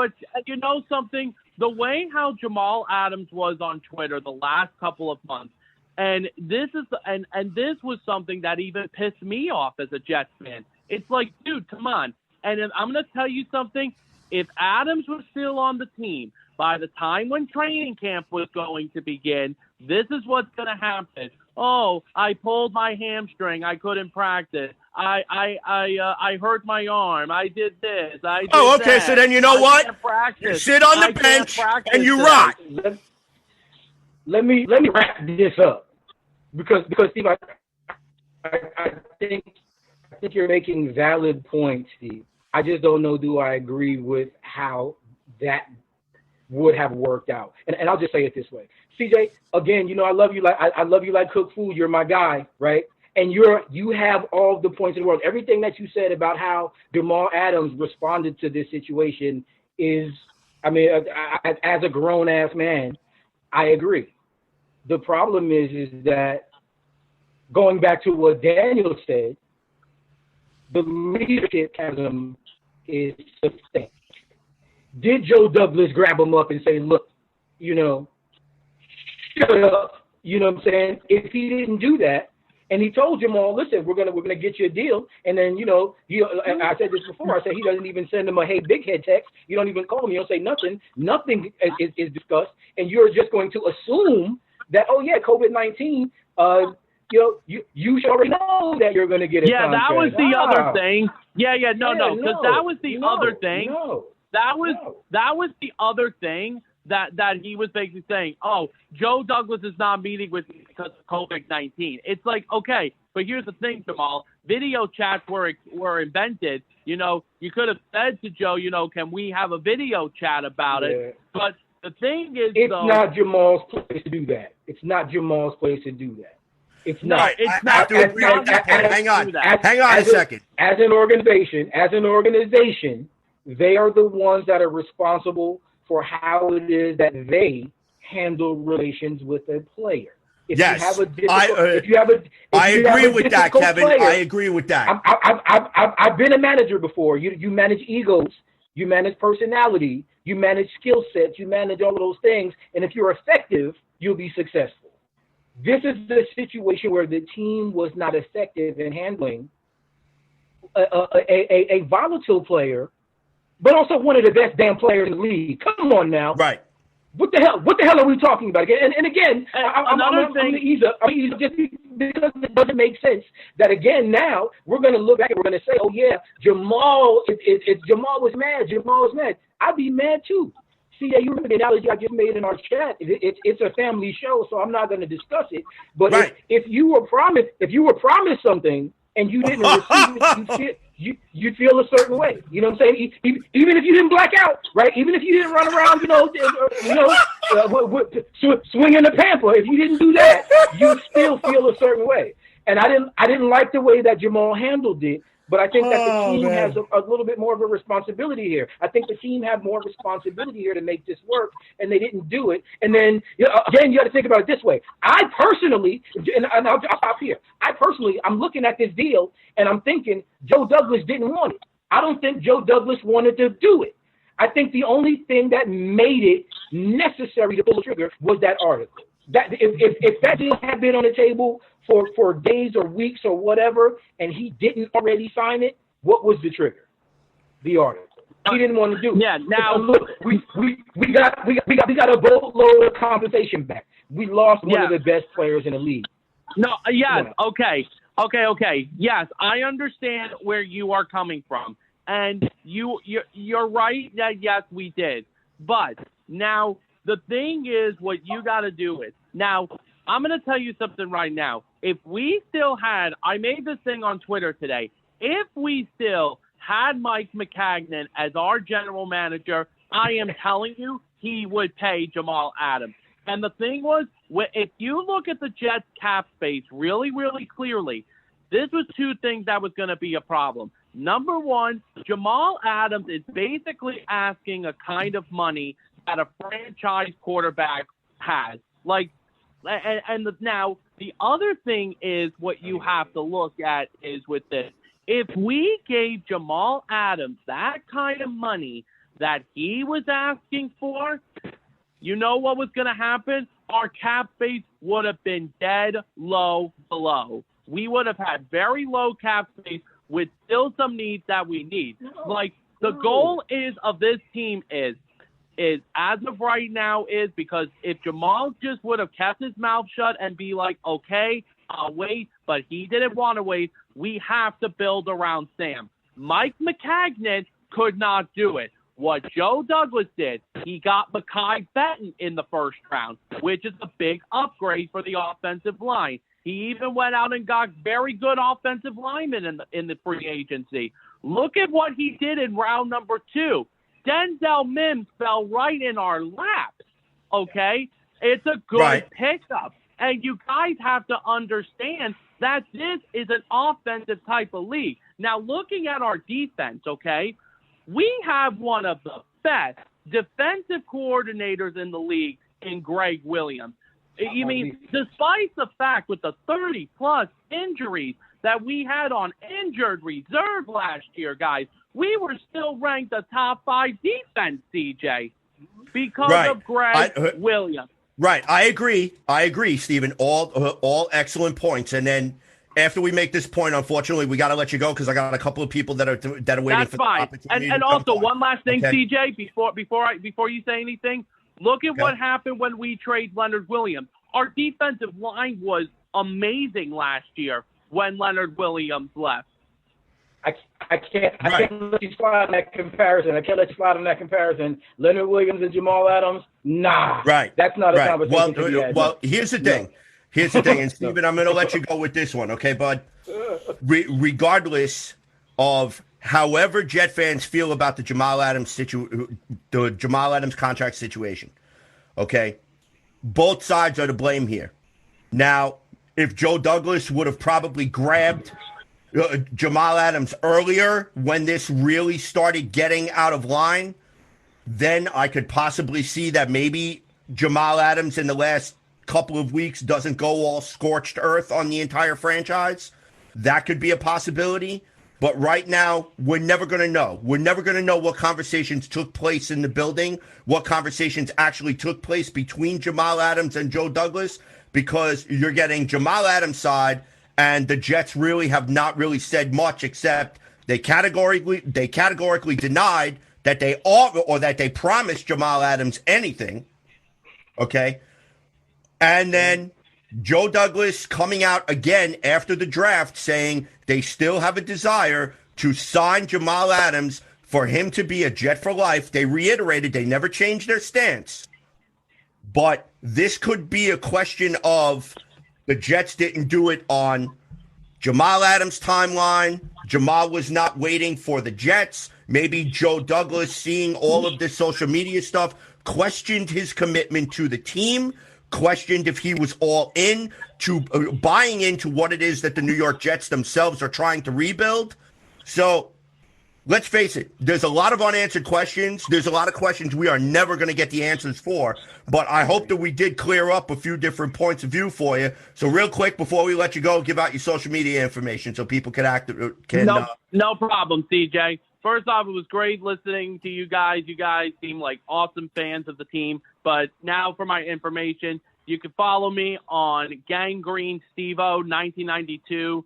you know something? The way how Jamal Adams was on Twitter the last couple of months, and this was something that even pissed me off as a Jets fan. It's like, dude, come on. And I'm going to tell you something. If Adams was still on the team by the time when training camp was going to begin, this is what's going to happen. Oh, I pulled my hamstring. I couldn't practice. I hurt my arm. I did this. I did okay. That. So then you know what? Sit on the bench and you rock. Let me wrap this up because Steve, I think you're making valid points, Steve. I just don't know, do I agree with how that would have worked out? And I'll just say it this way. CJ, again, you know, I love you like cook food. You're my guy, right? And you have all the points in the world. Everything that you said about how Jamal Adams responded to this situation is, I mean, as a grown-ass man, I agree. The problem is that going back to what Daniel said, the leadership chasm is sustained. Did Joe Douglas grab him up and say, look, you know, shut up, you know what I'm saying? If he didn't do that, and he told Jamal, listen, we're gonna get you a deal, and then, you know, I said this before, I said he doesn't even send him a hey big head text. You don't even call him, you don't say nothing. Nothing is discussed, and you're just going to assume that, oh yeah, COVID-19, you should already know that you're going to get a contract. That was the other thing. No, because that was the other thing. That was the other thing that he was basically saying, oh, Joe Douglas is not meeting with me because of COVID-19. It's like, okay, but here's the thing, Jamal. Video chats were invented. You know, you could have said to Joe, you know, can we have a video chat about it? But the thing is, it's not Jamal's place to do that. It's not Jamal's place to do that. It's not. It's not. Hang on a second. As an organization, they are the ones that are responsible for how it is that they handle relations with a player. I agree with that, Kevin. I agree with that. I've been a manager before. You manage egos, you manage personality, you manage skill sets, you manage all of those things. And if you're effective, you'll be successful. This is the situation where the team was not effective in handling a volatile player, but also one of the best damn players in the league. Come on now. Right. What the hell are we talking about again? And again, I'm going to ease up just because it doesn't make sense that, again, now we're going to look back and we're going to say, oh, yeah, Jamal was mad. Jamal was mad. I'd be mad, too. See, you remember the analogy I just made in our chat. It's a family show, so I'm not going to discuss it. But right. if you were promised something and you didn't receive it, you'd feel a certain way. You know what I'm saying? Even if you didn't black out, right? Even if you didn't run around, swinging the pamper. If you didn't do that, you still feel a certain way. And I didn't like the way that Jamal handled it. But I think that the team has a little bit more of a responsibility here. I think the team had more responsibility here to make this work, and they didn't do it. And then, again, you got to think about it this way. I personally, and I'll stop here. I'm looking at this deal, and I'm thinking Joe Douglas didn't want it. I don't think Joe Douglas wanted to do it. I think the only thing that made it necessary to pull the trigger was that article. That if that deal had been on the table for days or weeks or whatever, and he didn't already sign it, what was the trigger? The article. He didn't want to do it. Yeah. Now look, we got a boatload of compensation back. We lost one of the best players in the league. No. Yes. Okay. Yes, I understand where you are coming from, and you're right that yes, we did. But now the thing is, what you got to do is now. I'm going to tell you something right now. If we still had, I made this thing on Twitter today. If we still had Mike Maccagnan as our general manager, I am telling you, he would pay Jamal Adams. And the thing was, if you look at the Jets cap space really, really clearly, this was two things that was going to be a problem. Number one, Jamal Adams is basically asking a kind of money that a franchise quarterback has. Now, the other thing is what you have to look at is with this. If we gave Jamal Adams that kind of money that he was asking for, you know what was going to happen? Our cap space would have been dead low below. We would have had very low cap space with still some needs that we need. The goal of this team is as of right now is because if Jamal just would have kept his mouth shut and be like, okay, I'll wait, but he didn't want to wait, we have to build around Sam. Mike Maccagnan could not do it. What Joe Douglas did, he got Mekhi Becton in the first round, which is a big upgrade for the offensive line. He even went out and got very good offensive linemen in the free agency. Look at what he did in round number 2. Denzel Mims fell right in our laps, okay? It's a good pickup. And you guys have to understand that this is an offensive type of league. Now, looking at our defense, okay, we have one of the best defensive coordinators in the league in Greg Williams. You mean, despite the fact with the 30-plus injuries that we had on injured reserve last year, guys, we were still ranked a top 5 defense, CJ, because of Greg Williams. Right. I agree, Stephen. All excellent points. And then after we make this point, unfortunately, we got to let you go because I got a couple of people that are waiting That's for fine. the opportunity. And also, on. one last thing, okay. CJ, before you say anything, look at what happened when we trade Leonard Williams. Our defensive line was amazing last year when Leonard Williams left. I can't let you slide on that comparison. Leonard Williams and Jamal Adams, nah. Right. That's not a conversation to be had. Well, here's the thing. And Stephen, I'm going to let you go with this one, okay, bud? Regardless of however Jet fans feel about the Jamal Adams contract situation, okay, both sides are to blame here. Now, if Joe Douglas would have probably grabbed Jamal Adams earlier when this really started getting out of line, then I could possibly see that maybe Jamal Adams in the last couple of weeks doesn't go all scorched earth on the entire franchise. That could be a possibility. But right now, we're never going to know. We're never going to know what conversations took place in the building, what conversations actually took place between Jamal Adams and Joe Douglas, because you're getting Jamal Adams' side, and the Jets really have not really said much except they categorically denied that they or that they promised Jamal Adams anything. Okay. And then Joe Douglas coming out again after the draft saying they still have a desire to sign Jamal Adams for him to be a Jet for life. They reiterated they never changed their stance. But this could be a question of the Jets didn't do it on Jamal Adams' timeline. Jamal was not waiting for the Jets. Maybe Joe Douglas, seeing all of this social media stuff, questioned his commitment to the team, questioned if he was all in to buying into what it is that the New York Jets themselves are trying to rebuild. So let's face it, there's a lot of unanswered questions. There's a lot of questions we are never going to get the answers for, but I hope that we did clear up a few different points of view for you. So real quick, before we let you go, give out your social media information so people can No problem, CJ. First off, it was great listening to you guys. You guys seem like awesome fans of the team. But now for my information, you can follow me on Gangrene Stevo 1992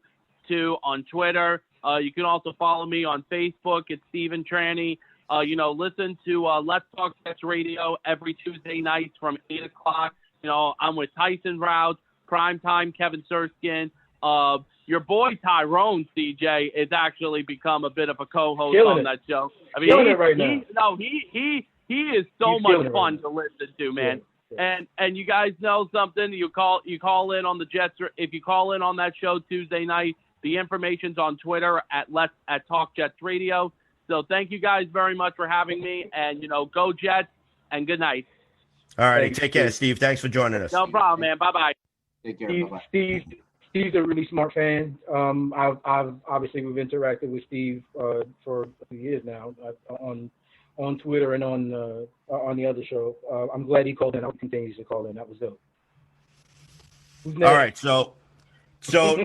on Twitter. You can also follow me on Facebook. It's Steven Tranny. Listen to Let's Talk Jets Radio every Tuesday nights from 8 o'clock. I'm with Tyson Rouse, Primetime Kevin Serskin. Your boy Tyrone, CJ, has actually become a bit of a co-host on that show. I mean, he is so much fun to listen to, man. Yeah. And you guys know something? You call in on the Jets. If you call in on that show Tuesday night, the information's on Twitter at Talk Jets Radio. So thank you guys very much for having me. And go Jets and good night. All right, take care, Steve. Thanks for joining us. No problem, man. Bye bye. Take care. Steve's a really smart fan. I've obviously we've interacted with Steve for a few years now on Twitter and on the other show. I'm glad he called in. I hope he continues to call in. That was dope. All right, so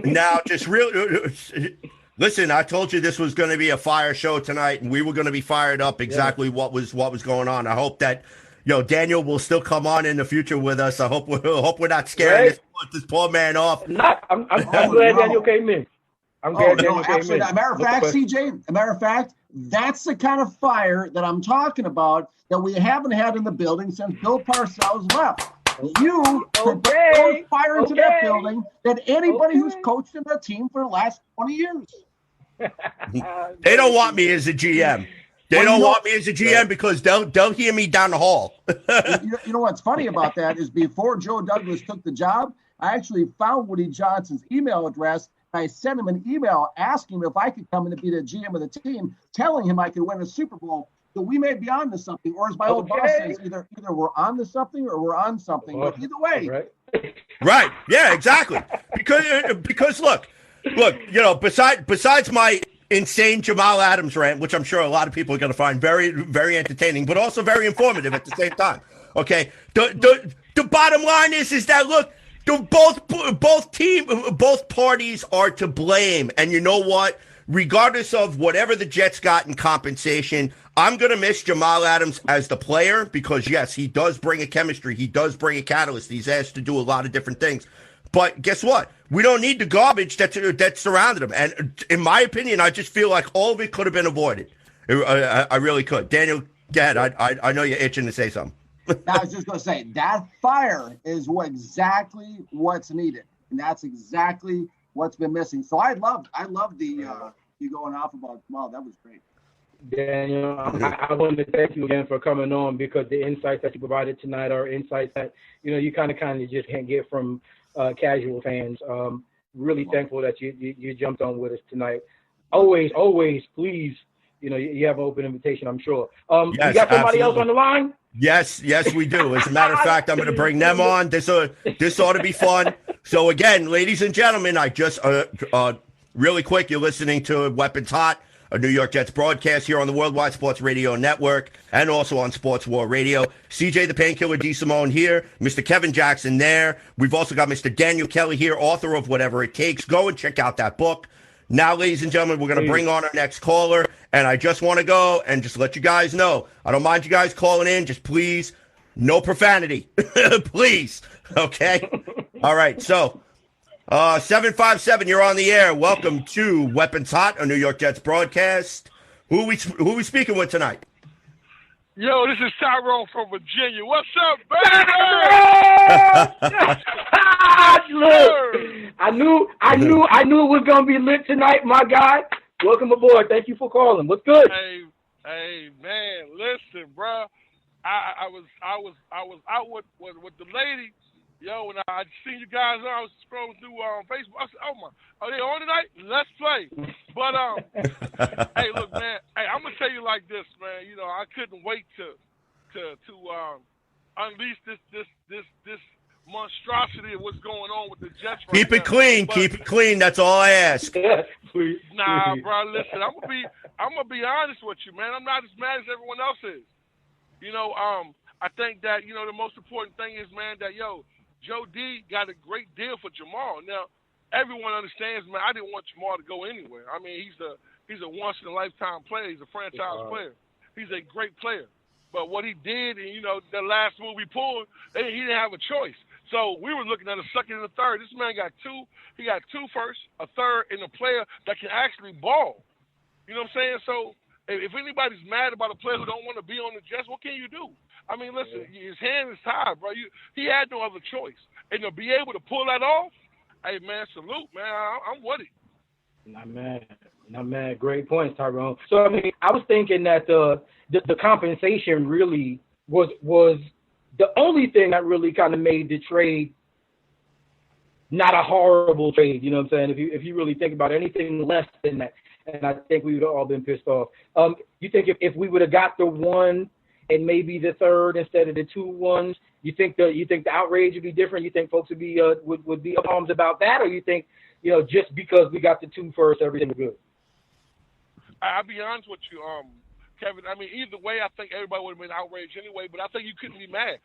now just really listen. I told you this was going to be a fire show tonight, and we were going to be fired up. Exactly what was going on. I hope that Daniel will still come on in the future with us. I hope we're not scaring this poor man off. I'm glad Daniel came in. I'm glad Daniel came in. As a matter of fact, CJ, that's the kind of fire that I'm talking about that we haven't had in the building since Bill Parcells left. You put more fire into that building than anybody who's coached in the team for the last 20 years. They don't want me as a GM. They don't want me as a GM because they'll hear me down the hall. You know what's funny about that is before Joe Douglas took the job, I actually found Woody Johnson's email address. I sent him an email asking him if I could come in and be the GM of the team, telling him I could win a Super Bowl. So we may be on to something, or as my old boss says, either we're on to something or we're on something. But either way, right? Yeah, exactly. Because look, besides my insane Jamal Adams rant, which I'm sure a lot of people are going to find very, very entertaining, but also very informative at the same time. Okay, the bottom line is that look, both parties are to blame, and you know what? Regardless of whatever the Jets got in compensation, I'm going to miss Jamal Adams as the player because, yes, he does bring a chemistry. He does bring a catalyst. He's asked to do a lot of different things. But guess what? We don't need the garbage that surrounded him. And in my opinion, I just feel like all of it could have been avoided. I really could. Daniel, go ahead. I know you're itching to say something. I was just going to say, that fire is exactly what's needed. And that's exactly what's been missing. So I love the you going off about Jamal. That was great. Daniel, I wanted to thank you again for coming on because the insights that you provided tonight are insights that, you kind of just can't get from casual fans. Really thankful that you jumped on with us tonight. Always, please, you have an open invitation, I'm sure. Yes, you got somebody else on the line? Yes, we do. As a matter of fact, I'm going to bring them on. This ought to be fun. So again, ladies and gentlemen, I just really quick, you're listening to Weapons Hot, a New York Jets broadcast here on the Worldwide Sports Radio Network and also on Sports War Radio. CJ the Painkiller D. Simone here, Mr. Kevin Jackson there. We've also got Mr. Daniel Kelly here, author of Whatever It Takes. Go and check out that book. Now, ladies and gentlemen, we're going to bring on our next caller, and I just want to go and just let you guys know, I don't mind you guys calling in, just please, no profanity. Please, okay? All right, so 757, you're on the air. Welcome to Weapons Hot, a New York Jets broadcast. Who we speaking with tonight? Yo, this is Tyrone from Virginia. What's up, baby? Look, I knew it was gonna be lit tonight, my guy. Welcome aboard. Thank you for calling. What's good? Hey man, listen, bro. I was out with the lady, yo, and I seen you guys. I was scrolling through Facebook. I said, "Oh my, are they on tonight? Let's play." But hey, look, man. Hey, I'm gonna tell you like this, man. You know, I couldn't wait to unleash this monstrosity of what's going on with the Jets. Keep it clean. Keep it clean. That's all I ask. Nah, bro. Listen, I'm gonna be honest with you, man. I'm not as mad as everyone else is. You know, I think that, you know, the most important thing is, man, that, Joe D got a great deal for Jamal. Now, everyone understands, man, I didn't want Jamal to go anywhere. I mean, he's a once-in-a-lifetime player. He's a franchise player. He's a great player. But what he did, and, you know, the last move he pulled, he didn't have a choice. So we were looking at a second and a third. This man got two. He got two first, a third, and a player that can actually ball. You know what I'm saying? So if anybody's mad about a player who don't want to be on the Jets, what can you do? I mean, listen, his hand is tied, bro. He had no other choice. And to be able to pull that off, hey, man, salute, man. I'm with it. Not mad. Great points, Tyrone. So, I mean, I was thinking that the compensation really was the only thing that really kind of made the trade not a horrible trade. You know what I'm saying? If you really think about anything less than that, and I think we would have all been pissed off. You think if we would have got the one and maybe the third instead of the 2 ones, you think the outrage would be different? You think folks would be arms about that, or you think, you know, just because we got the 2 first, everything was good? I'll be honest with you, Kevin. I mean, either way, I think everybody would have been outraged anyway. But I think you couldn't be mad.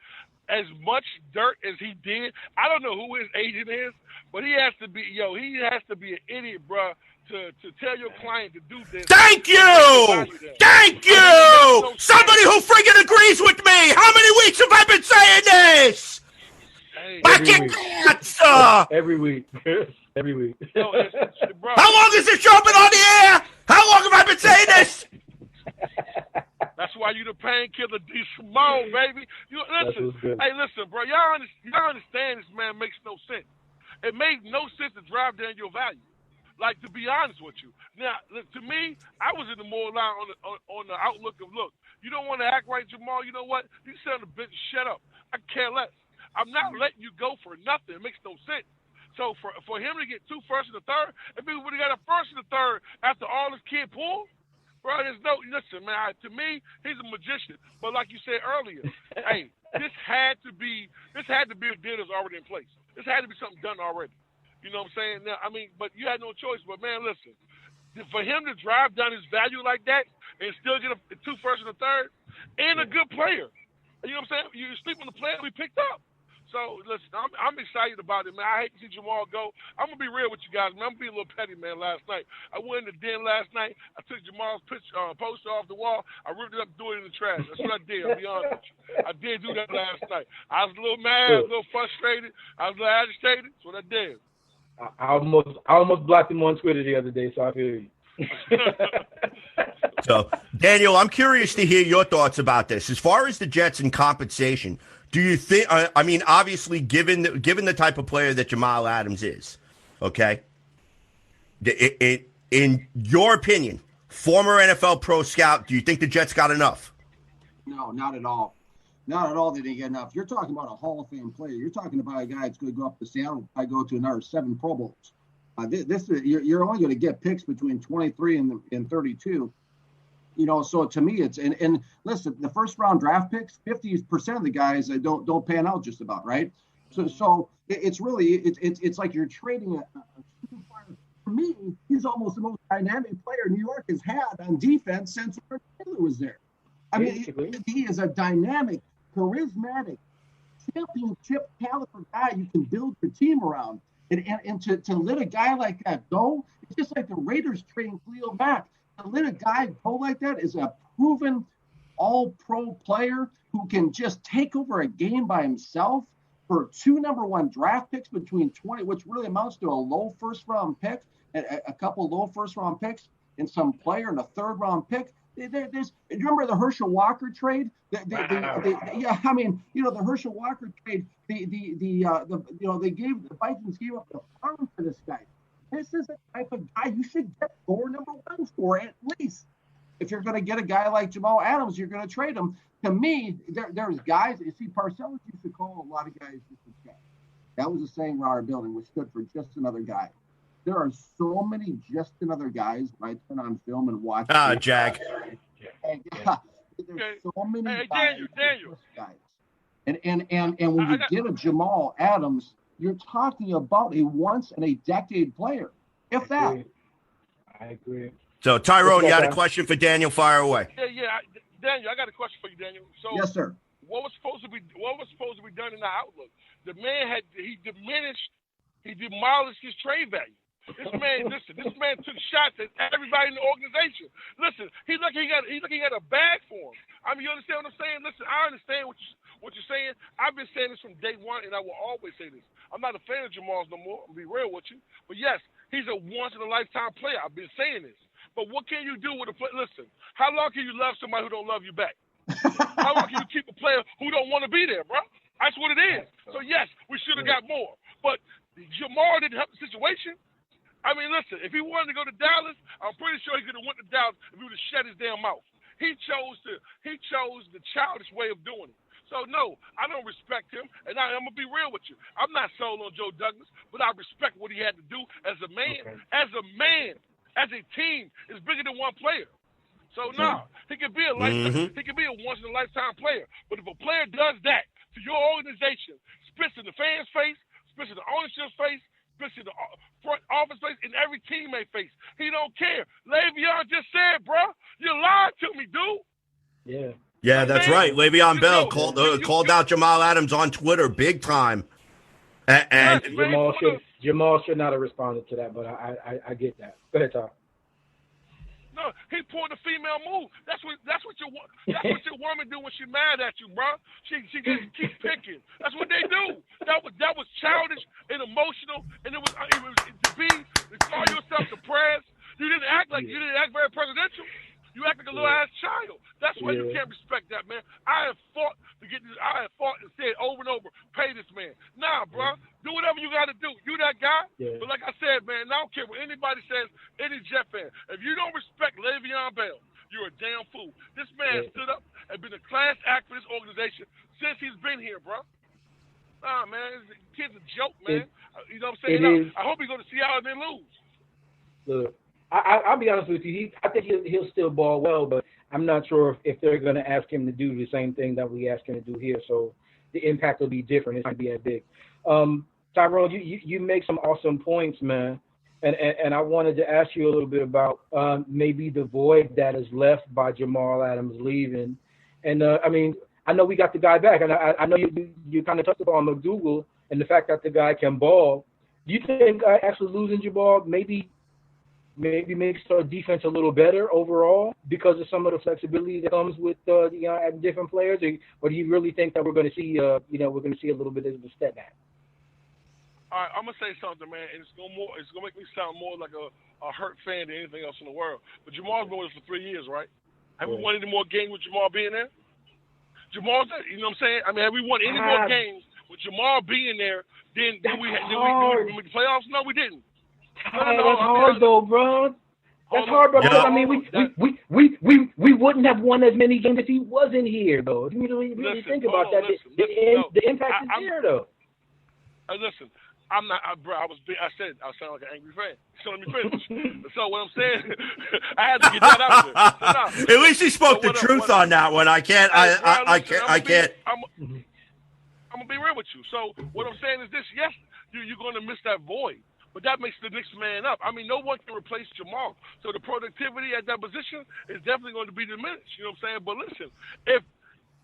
As much dirt as he did, I don't know who his agent is, but he has to be an idiot, bro. To tell your client to do this. Thank you! Thank you! Somebody who friggin' agrees with me! How many weeks have I been saying this? Every week. Every week. How long has this show been on the air? How long have I been saying this? That's why you the painkiller D. Simone, baby. Listen, bro. Y'all understand this, man, makes no sense. It made no sense to drive down your value. Like, to be honest with you. Now, to me, I was in the more line on the outlook of, look, you don't want to act right, Jamal. You know what? You sit on the bench, shut up. I care less. I'm not letting you go for nothing. It makes no sense. So for him to get 2 first and a third, if he would have got a first and a third after all this kid pulled, bro, listen, man, to me, he's a magician. But like you said earlier, hey, this had to be a deal that's already in place. This had to be something done already. You know what I'm saying? Now, I mean, but you had no choice. But, man, listen, for him to drive down his value like that and still get a 2 first and a third and a good player, you know what I'm saying? You sleep on the player we picked up. So, listen, I'm excited about it, man. I hate to see Jamal go. I'm going to be real with you guys, man. I'm going to be a little petty, man, last night. I went in the den last night. I took Jamal's poster off the wall. I ripped it up and threw it in the trash. That's what I did, I'll be honest with you. I did do that last night. I was a little mad. I was a little frustrated. I was a little agitated. That's what I did. I almost blocked him on Twitter the other day, so I feel you. So, Daniel, I'm curious to hear your thoughts about this. As far as the Jets and compensation, do you think? I mean, obviously, given the type of player that Jamal Adams is, okay. In your opinion, former NFL pro scout, do you think the Jets got enough? No, not at all. Not at all did he get enough. You're talking about a Hall of Fame player. You're talking about a guy that's going to go up to Seattle. I go to another 7 Pro Bowls. You're only going to get picks between 23 and 32. You know, so to me, it's and listen, the first round draft picks, 50% of the guys don't pan out just about, right? So it's really it's like you're trading a superstar. For me, he's almost the most dynamic player New York has had on defense since Taylor was there. I mean, he is a dynamic, charismatic, championship caliber guy you can build your team around. And to let a guy like that go, it's just like the Raiders trading Khalil Mack. To let a guy go like that is a proven all-pro player who can just take over a game by himself for 2 number 1 draft picks between 20, which really amounts to a low first-round pick, a couple low first-round picks, and some player in a third-round pick. Remember the Herschel Walker trade? Yeah, I mean, you know, the Herschel Walker trade. The Vikings gave up the farm for this guy. This is the type of guy you should get 4 number 1s for at least. If you're going to get a guy like Jamal Adams, you're going to trade him. To me, there's guys. You see, Parcells used to call a lot of guys just a check. That was a saying around our building, which stood for just another guy. There are so many just another guys when I turn on film and watch. Jag. There's so many guys. And when you get a Jamal Adams, you're talking about a once-in-a-decade player, if that. I agree. So, Tyrone, you had a question for Daniel. Fire away. Yeah. Daniel, I got a question for you, Daniel. So, yes, sir. What was supposed to be done in the outlook? The man he demolished his trade value. This man took shots at everybody in the organization. Listen, he got a bag for him. I mean, you understand what I'm saying? Listen, I understand what you're saying. I've been saying this from day one, and I will always say this. I'm not a fan of Jamal's no more. I'll be real with you. But yes, he's a once-in-a-lifetime player. I've been saying this. But what can you do with a player? Listen, how long can you love somebody who don't love you back? How long can you keep a player who don't want to be there, bro? That's what it is. So, yes, we should have got more. But Jamal didn't help the situation. I mean, listen, if he wanted to go to Dallas, I'm pretty sure he could have went to Dallas if he would have shut his damn mouth. He chose the childish way of doing it. So, no, I don't respect him, and I'm going to be real with you. I'm not sold on Joe Douglas, but I respect what he had to do as a man. Okay. As a man, as a team, is bigger than one player. So, no, he could be a lifetime, he could be a once-in-a-lifetime player. But if a player does that to your organization, spits in the fans' face, spits in the ownership's face, spits in the front office face, in every teammate face, he don't care. Le'Veon just said, bro, you lied to me, dude. Yeah. Yeah, that's right. Le'Veon Bell called out Jamal Adams on Twitter big time. And Jamal should not have responded to that, but I get that. Go ahead, Tom. No, he pulled the female move. That's what your woman do when she mad at you, bro. She just keeps picking. That's what they do. That was childish and emotional, and it was to call yourself depressed. You didn't act very presidential. You act like a little ass child. That's why you can't respect that, man. I have fought and said over and over, pay this man. Nah, bro, do whatever you got to do. You that guy. Yeah. But like I said, man, I don't care what anybody says, any Jet fan. If you don't respect Le'Veon Bell, you're a damn fool. This man stood up and been a class act for this organization since he's been here, bro. Nah, man, the kid's a joke, man. You know what I'm saying? I hope he's going to Seattle and then lose. Look. I'll be honest with you. I think he'll still ball well, but I'm not sure if they're going to ask him to do the same thing that we asked him to do here. So the impact will be different. It's not be as big. Tyrone, you make some awesome points, man. And I wanted to ask you a little bit about maybe the void that is left by Jamal Adams leaving. And I mean, I know we got the guy back, and I know you kind of touched upon McDougal and the fact that the guy can ball. Do you think actually losing Jamal maybe makes our defense a little better overall because of some of the flexibility that comes with different players, or do you really think that we're going to see a little bit of a step back? All right, I'm gonna say something, man, and it's gonna make me sound more like a hurt fan than anything else in the world. But Jamal's been with us for 3 years, right? Have we won any more games with Jamal being there? Jamal's, you know what I'm saying? I mean, have we won any more games with Jamal being there than we make the playoffs? No, we didn't. That's hard though, bro. That's hard, bro. Because, I mean, we wouldn't have won as many games if he wasn't here, though. If you really think about that, the impact is there, though. Listen, I'm not, bro. I said I sound like an angry fan. So let me finish. So what I'm saying, I had to get that out there. So, at least he spoke the truth on that one. I can't. I can't. I'm gonna be real with you. So what I'm saying is this: yes, you're going to miss that void. But that makes the next man up. I mean, no one can replace Jamal. So the productivity at that position is definitely going to be diminished. You know what I'm saying? But listen, if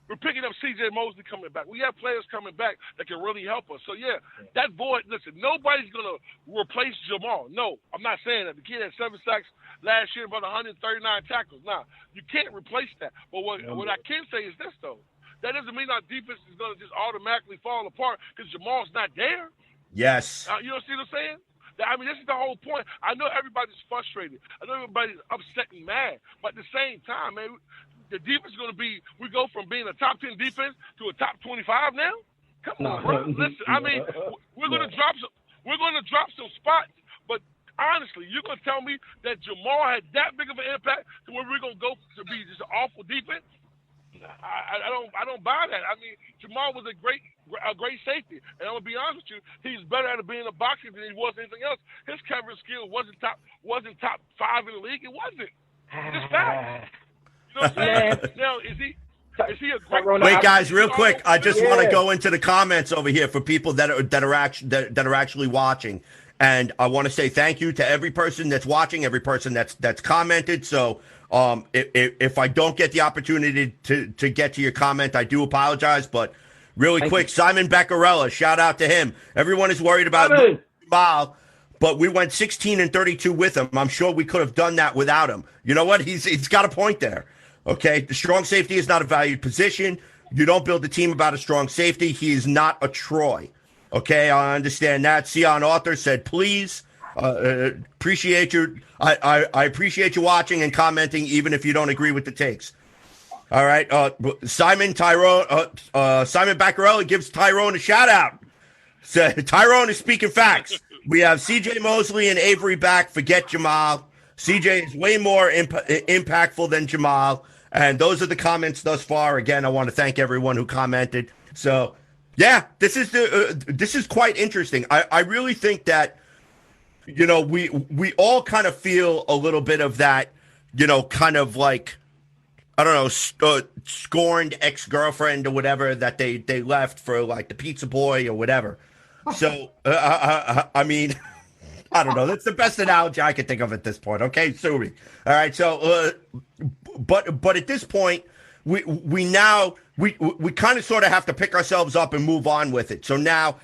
we're picking up C.J. Mosley coming back, we have players coming back that can really help us. So, yeah, that void, listen, nobody's going to replace Jamal. No, I'm not saying that. The kid had 7 sacks last year, about 139 tackles. Nah, you can't replace that. But what I can say is this, though. That doesn't mean our defense is going to just automatically fall apart because Jamal's not there. Yes. You know what I'm saying? I mean, this is the whole point. I know everybody's frustrated. I know everybody's upset and mad. But at the same time, man, the defense is going to be, we go from being a top 10 defense to a top 25 now? Come on, bro. Listen, I mean, we're going to drop some spots, but Honestly, you're going to tell me that Jamal had that big of an impact to where we're going to go to be just an awful defense? I don't buy that. I mean, Jamal was a great safety, and I'm gonna be honest with you, he's better at being a boxer than he was anything else. His covering skill wasn't top 5 in the league. It wasn't. It's fact. You know what I'm saying? Now, is he a great? Wait, guys, real quick. I just want to go into the comments over here for people that are actually watching. And I want to say thank you to every person that's watching, every person that's commented. So if I don't get the opportunity to get to your comment, I do apologize. But really quick, Simon Beccarella, shout out to him. Everyone is worried about Jamal, but we went 16-32 with him. I'm sure we could have done that without him. You know what? He's got a point there. Okay, the strong safety is not a valued position. You don't build a team about a strong safety. He is not a Troy. Okay, I understand that. Sion Arthur said, please, appreciate you. I appreciate you watching and commenting, even if you don't agree with the takes. All right, Simon Baccarelli gives Tyrone a shout out. So, Tyrone is speaking facts. We have CJ Mosley and Avery back. Forget Jamal. CJ is way more impactful than Jamal. And those are the comments thus far. Again, I want to thank everyone who commented. So, yeah, this is quite interesting. I really think that, you know, we all kind of feel a little bit of that, you know, kind of like, I don't know, scorned ex-girlfriend or whatever that they left for like the pizza boy or whatever. So, I mean, I don't know. That's the best analogy I can think of at this point. Okay, sue me. All right. So, but at this point, we kind of sort of have to pick ourselves up and move on with it. So now,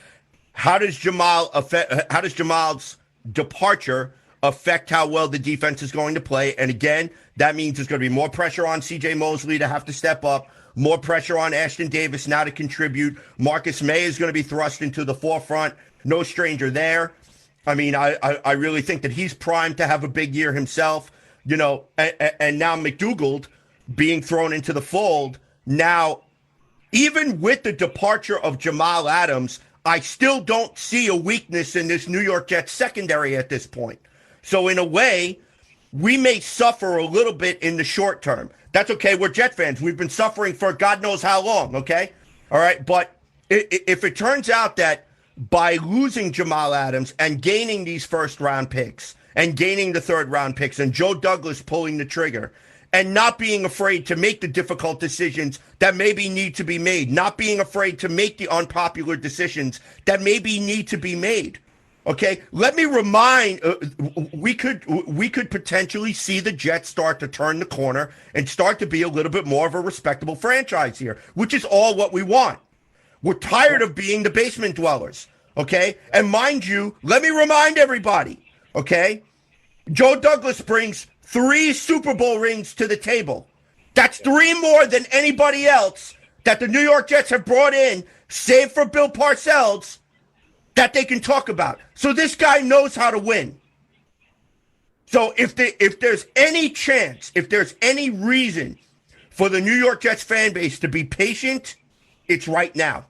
how does Jamal's departure affect how well the defense is going to play? And again, that means there's going to be more pressure on CJ Mosley to have to step up, more pressure on Ashton Davis now to contribute. Marcus May is going to be thrust into the forefront. No stranger there. I mean, I really think that he's primed to have a big year himself, you know, and now McDougald being thrown into the fold. Now, even with the departure of Jamal Adams, I still don't see a weakness in this New York Jets secondary at this point. So in a way, we may suffer a little bit in the short term. That's okay. We're Jet fans. We've been suffering for God knows how long, okay? All right, but if it turns out that by losing Jamal Adams and gaining these first-round picks and gaining the third-round picks and Joe Douglas pulling the trigger and not being afraid to make the difficult decisions that maybe need to be made, not being afraid to make the unpopular decisions that maybe need to be made, okay? Let me remind, we could potentially see the Jets start to turn the corner and start to be a little bit more of a respectable franchise here, which is all what we want. We're tired of being the basement dwellers, okay? And mind you, let me remind everybody, okay? Joe Douglas brings 3 Super Bowl rings to the table. That's 3 more than anybody else that the New York Jets have brought in, save for Bill Parcells, that they can talk about. So this guy knows how to win. So if there's any chance, if there's any reason for the New York Jets fan base to be patient, it's right now.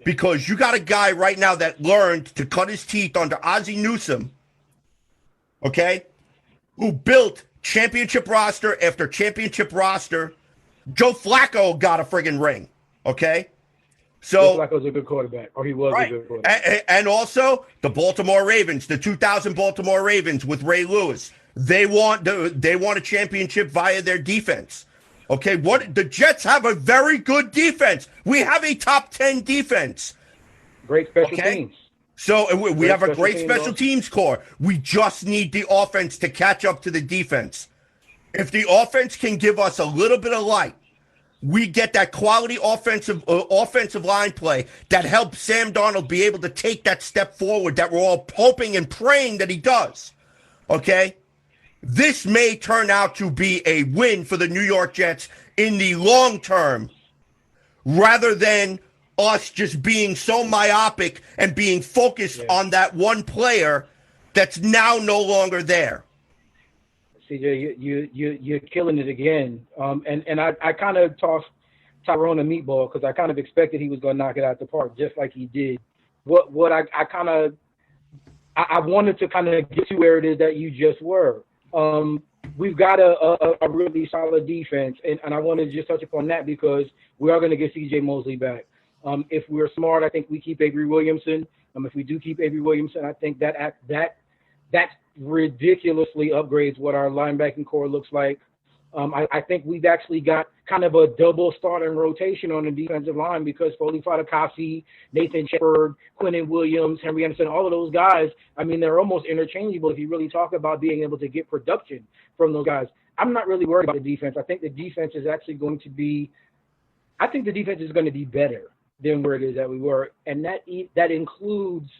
Because you got a guy right now that learned to cut his teeth under Ozzie Newsome, okay, who built championship roster after championship roster. Joe Flacco got a friggin' ring, okay? So Joe Flacco's a good quarterback, or he was a good quarterback. And also the Baltimore Ravens, the 2000 Baltimore Ravens with Ray Lewis. They want a championship via their defense. Okay, the Jets have a very good defense. We have a top 10 defense. Great special teams. So we have a great special teams core. We just need the offense to catch up to the defense. If the offense can give us a little bit of light, we get that quality offensive line play that helps Sam Darnold be able to take that step forward that we're all hoping and praying that he does. Okay? This may turn out to be a win for the New York Jets in the long term, rather than us just being so myopic and being focused on that one player that's now no longer there. CJ, you're killing it again. And I kind of tossed Tyrone a meatball because I kind of expected he was going to knock it out the park just like he did. What I kind of I wanted to kind of get to where it is that you just were. We've got a really solid defense, and I wanted to just touch upon that because we are going to get C.J. Mosley back. If we're smart, I think we keep Avery Williamson. If we do keep Avery Williamson, I think that ridiculously upgrades what our linebacking core looks like. I think we've actually got kind of a double starting rotation on the defensive line because Foley Fatukasi, Nathan Shepard, Quinnen Williams, Henry Anderson, all of those guys, I mean, they're almost interchangeable if you really talk about being able to get production from those guys. I'm not really worried about the defense. I think the defense is actually going to be – I think the defense is going to be better than where it is that we were, and that includes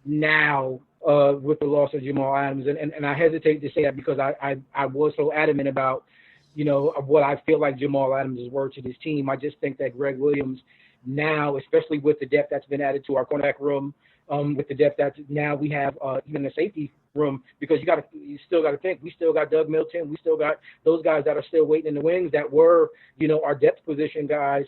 now with the loss of Jamal Adams. And I hesitate to say that because I was so adamant about – what I feel like Jamal Adams is worth to this team. I just think that Greg Williams now, especially with the depth that's been added to our cornerback room, with the depth that now we have even the safety room, because you still got to think, we still got Doug Milton, we still got those guys that are still waiting in the wings that were, our depth position guys.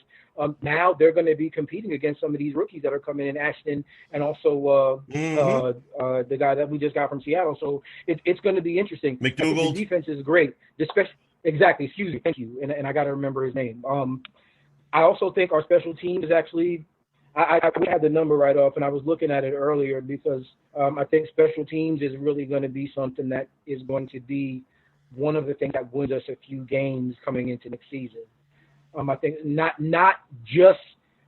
Now they're going to be competing against some of these rookies that are coming in, Ashton, and also the guy that we just got from Seattle. So it's going to be interesting. McDougald. The defense is great, especially. Exactly. Excuse me. Thank you. And I got to remember his name. I also think our special teams is actually, I had the number right off, and I was looking at it earlier because I think special teams is really going to be something that is going to be one of the things that wins us a few games coming into next season. I think not just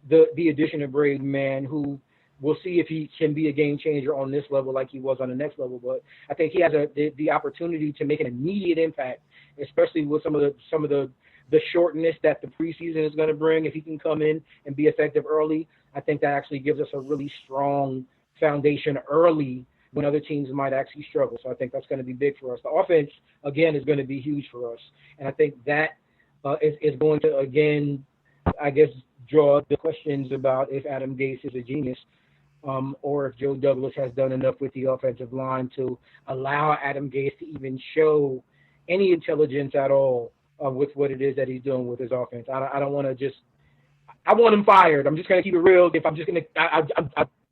the addition of Braden Mann, who we'll see if he can be a game changer on this level like he was on the next level, but I think he has the opportunity to make an immediate impact, especially with some of the shortness that the preseason is going to bring. If he can come in and be effective early, I think that actually gives us a really strong foundation early when other teams might actually struggle. So I think that's going to be big for us. The offense, again, is going to be huge for us. And I think that is going to, again, I guess, draw the questions about if Adam Gase is a genius. Or if Joe Douglas has done enough with the offensive line to allow Adam Gase to even show any intelligence at all with what it is that he's doing with his offense. I don't want to just – I want him fired. I'm just going to keep it real. If I'm just going to –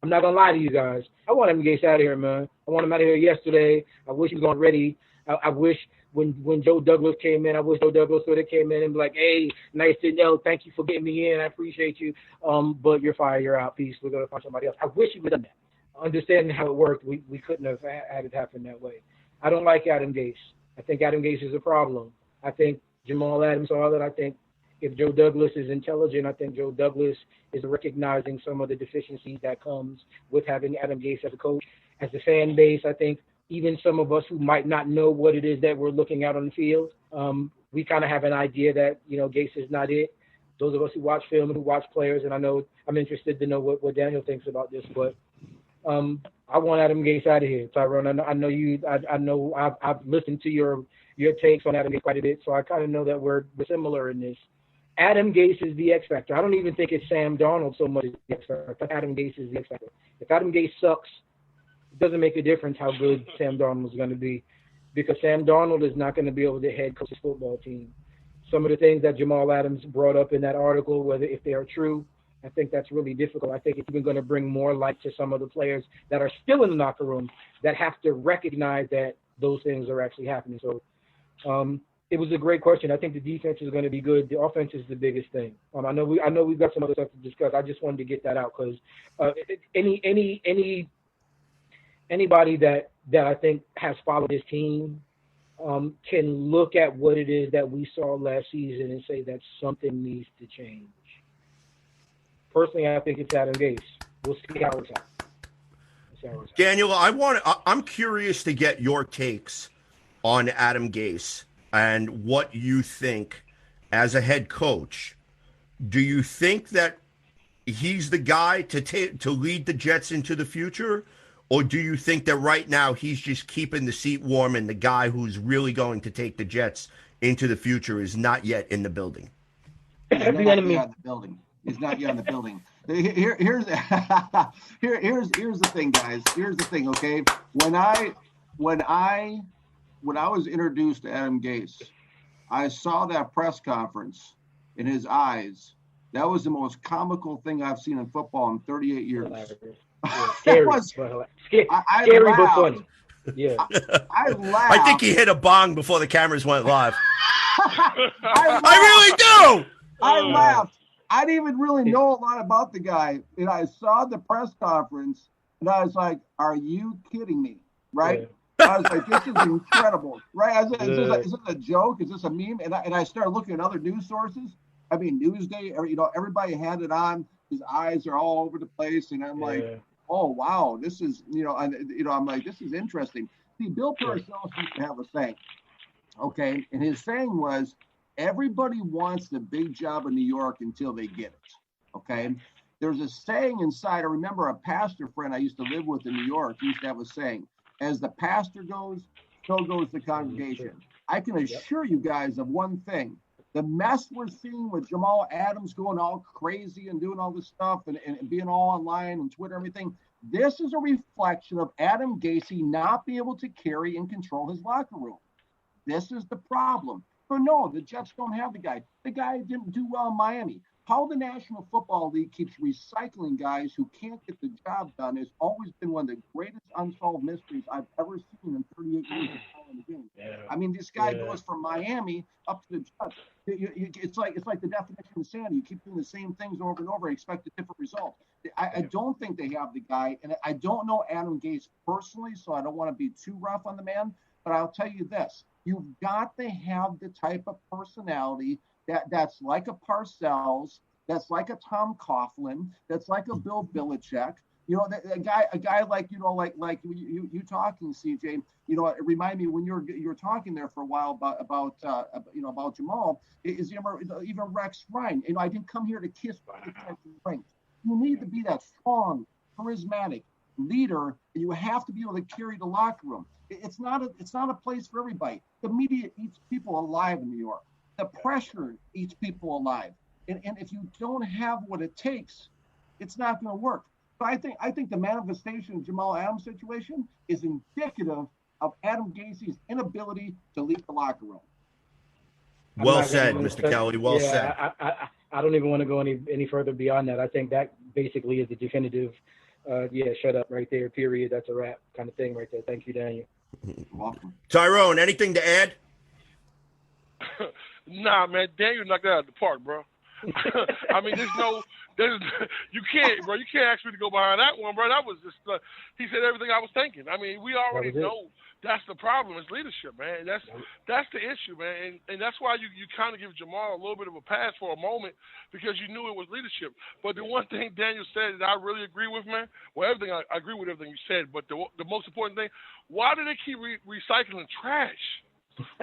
I'm not going to lie to you guys. I want Adam Gase out of here, man. I want him out of here yesterday. I wish he was on ready. I wish when Joe Douglas came in, I wish Joe Douglas would have came in and be like, hey, nice to know. Thank you for getting me in. I appreciate you. But you're fired. You're out. Peace. We're going to find somebody else. I wish he would have done that. Understanding how it worked, we couldn't have had it happen that way. I don't like Adam Gase. I think Adam Gase is a problem. I think Jamal Adams saw that. I think if Joe Douglas is intelligent, I think Joe Douglas is recognizing some of the deficiencies that comes with having Adam Gase as a coach. As a fan base, I think even some of us who might not know what it is that we're looking at on the field, we kind of have an idea that, Gase is not it. Those of us who watch film and who watch players, and I know I'm interested to know what Daniel thinks about this, but I want Adam Gase out of here, Tyrone. I know you. I know I've listened to your takes on Adam Gase quite a bit, so I kind of know that we're similar in this. Adam Gase is the X factor. I don't even think it's Sam Darnold so much as the X factor. Adam Gase is the X factor. If Adam Gase sucks, it doesn't make a difference how good Sam Darnold is going to be, because Sam Darnold is not going to be able to head coach his football team. Some of the things that Jamal Adams brought up in that article, if they are true, I think that's really difficult. I think it's even going to bring more light to some of the players that are still in the locker room that have to recognize that those things are actually happening. So it was a great question. I think the defense is going to be good. The offense is the biggest thing. I know we've got some other stuff to discuss. I just wanted to get that out because anybody that I think has followed this team can look at what it is that we saw last season and say that something needs to change. Personally, I think it's Adam Gase. We'll see how it's out. Daniel, I'm curious to get your takes on Adam Gase and what you think as a head coach. Do you think that he's the guy to lead the Jets into the future? Or do you think that right now he's just keeping the seat warm and the guy who's really going to take the Jets into the future is not yet in the building? He's not yet in the building. He's not yet in the building. Here's the thing, guys. Here's the thing, okay? When I was introduced to Adam Gase, I saw that press conference in his eyes. That was the most comical thing I've seen in football in 38 years. Yeah, scary, scary but funny. Yeah, I laughed. I think he hit a bong before the cameras went live. I really do. I laughed. I didn't even really know a lot about the guy, and I saw the press conference, and I was like, "Are you kidding me?" Right? Yeah. I was like, "This is incredible." Right? Is this a joke? Is this a meme? And I started looking at other news sources. I mean, Newsday. Everybody had it on. His eyes are all over the place, and I'm like, "Oh wow, this is I'm like, this is interesting." See, Bill Parcells used to have a saying. Okay, and his saying was, everybody wants the big job in New York until they get it. Okay, there's a saying inside. I remember a pastor friend I used to live with in New York used to have a saying: as the pastor goes, so goes the congregation. I can assure you guys of one thing: the mess we're seeing with Jamal Adams going all crazy and doing all this stuff and being all online and Twitter, everything. This is a reflection of Adam Gase not being able to carry and control his locker room. This is the problem. But no, the Jets don't have the guy. The guy didn't do well in Miami. How the National Football League keeps recycling guys who can't get the job done has always been one of the greatest unsolved mysteries I've ever seen in 38 years of following the game. Yeah. I mean, this guy goes from Miami up to the Jets. It's like the definition of insanity. You keep doing the same things over and over and expect a different result. I don't think they have the guy, and I don't know Adam Gase personally, so I don't want to be too rough on the man. But I'll tell you this. You've got to have the type of personality that's like a Parcells, that's like a Tom Coughlin, that's like a Bill Belichick. A guy like you talking, CJ. It reminded me when you were talking there for a while about Jamal. Even Rex Ryan. I didn't come here to kiss rings. You need to be that strong, charismatic leader, and you have to be able to carry the locker room. It's not a place for everybody. The media eats people alive in New York. The pressure eats people alive. And if you don't have what it takes, it's not going to work. So I think the manifestation of Jamal Adams' situation is indicative of Adam Gase's inability to lead the locker room. Well said, Mr. Kelly. Well said. I don't even want to go any further beyond that. I think that basically is the definitive, shut up right there, period. That's a wrap kind of thing right there. Thank you, Daniel. Welcome. Tyrone, anything to add? Nah, man, Daniel knocked that out of the park, bro. I mean, you can't ask me to go behind that one, bro. That was just, he said everything I was thinking. I mean, we already know that's the problem. It's leadership, man. That's the issue, man. And that's why you kind of give Jamal a little bit of a pass for a moment because you knew it was leadership. But the one thing Daniel said that I really agree with, man, well, everything I agree with everything you said, but the most important thing, why do they keep recycling trash?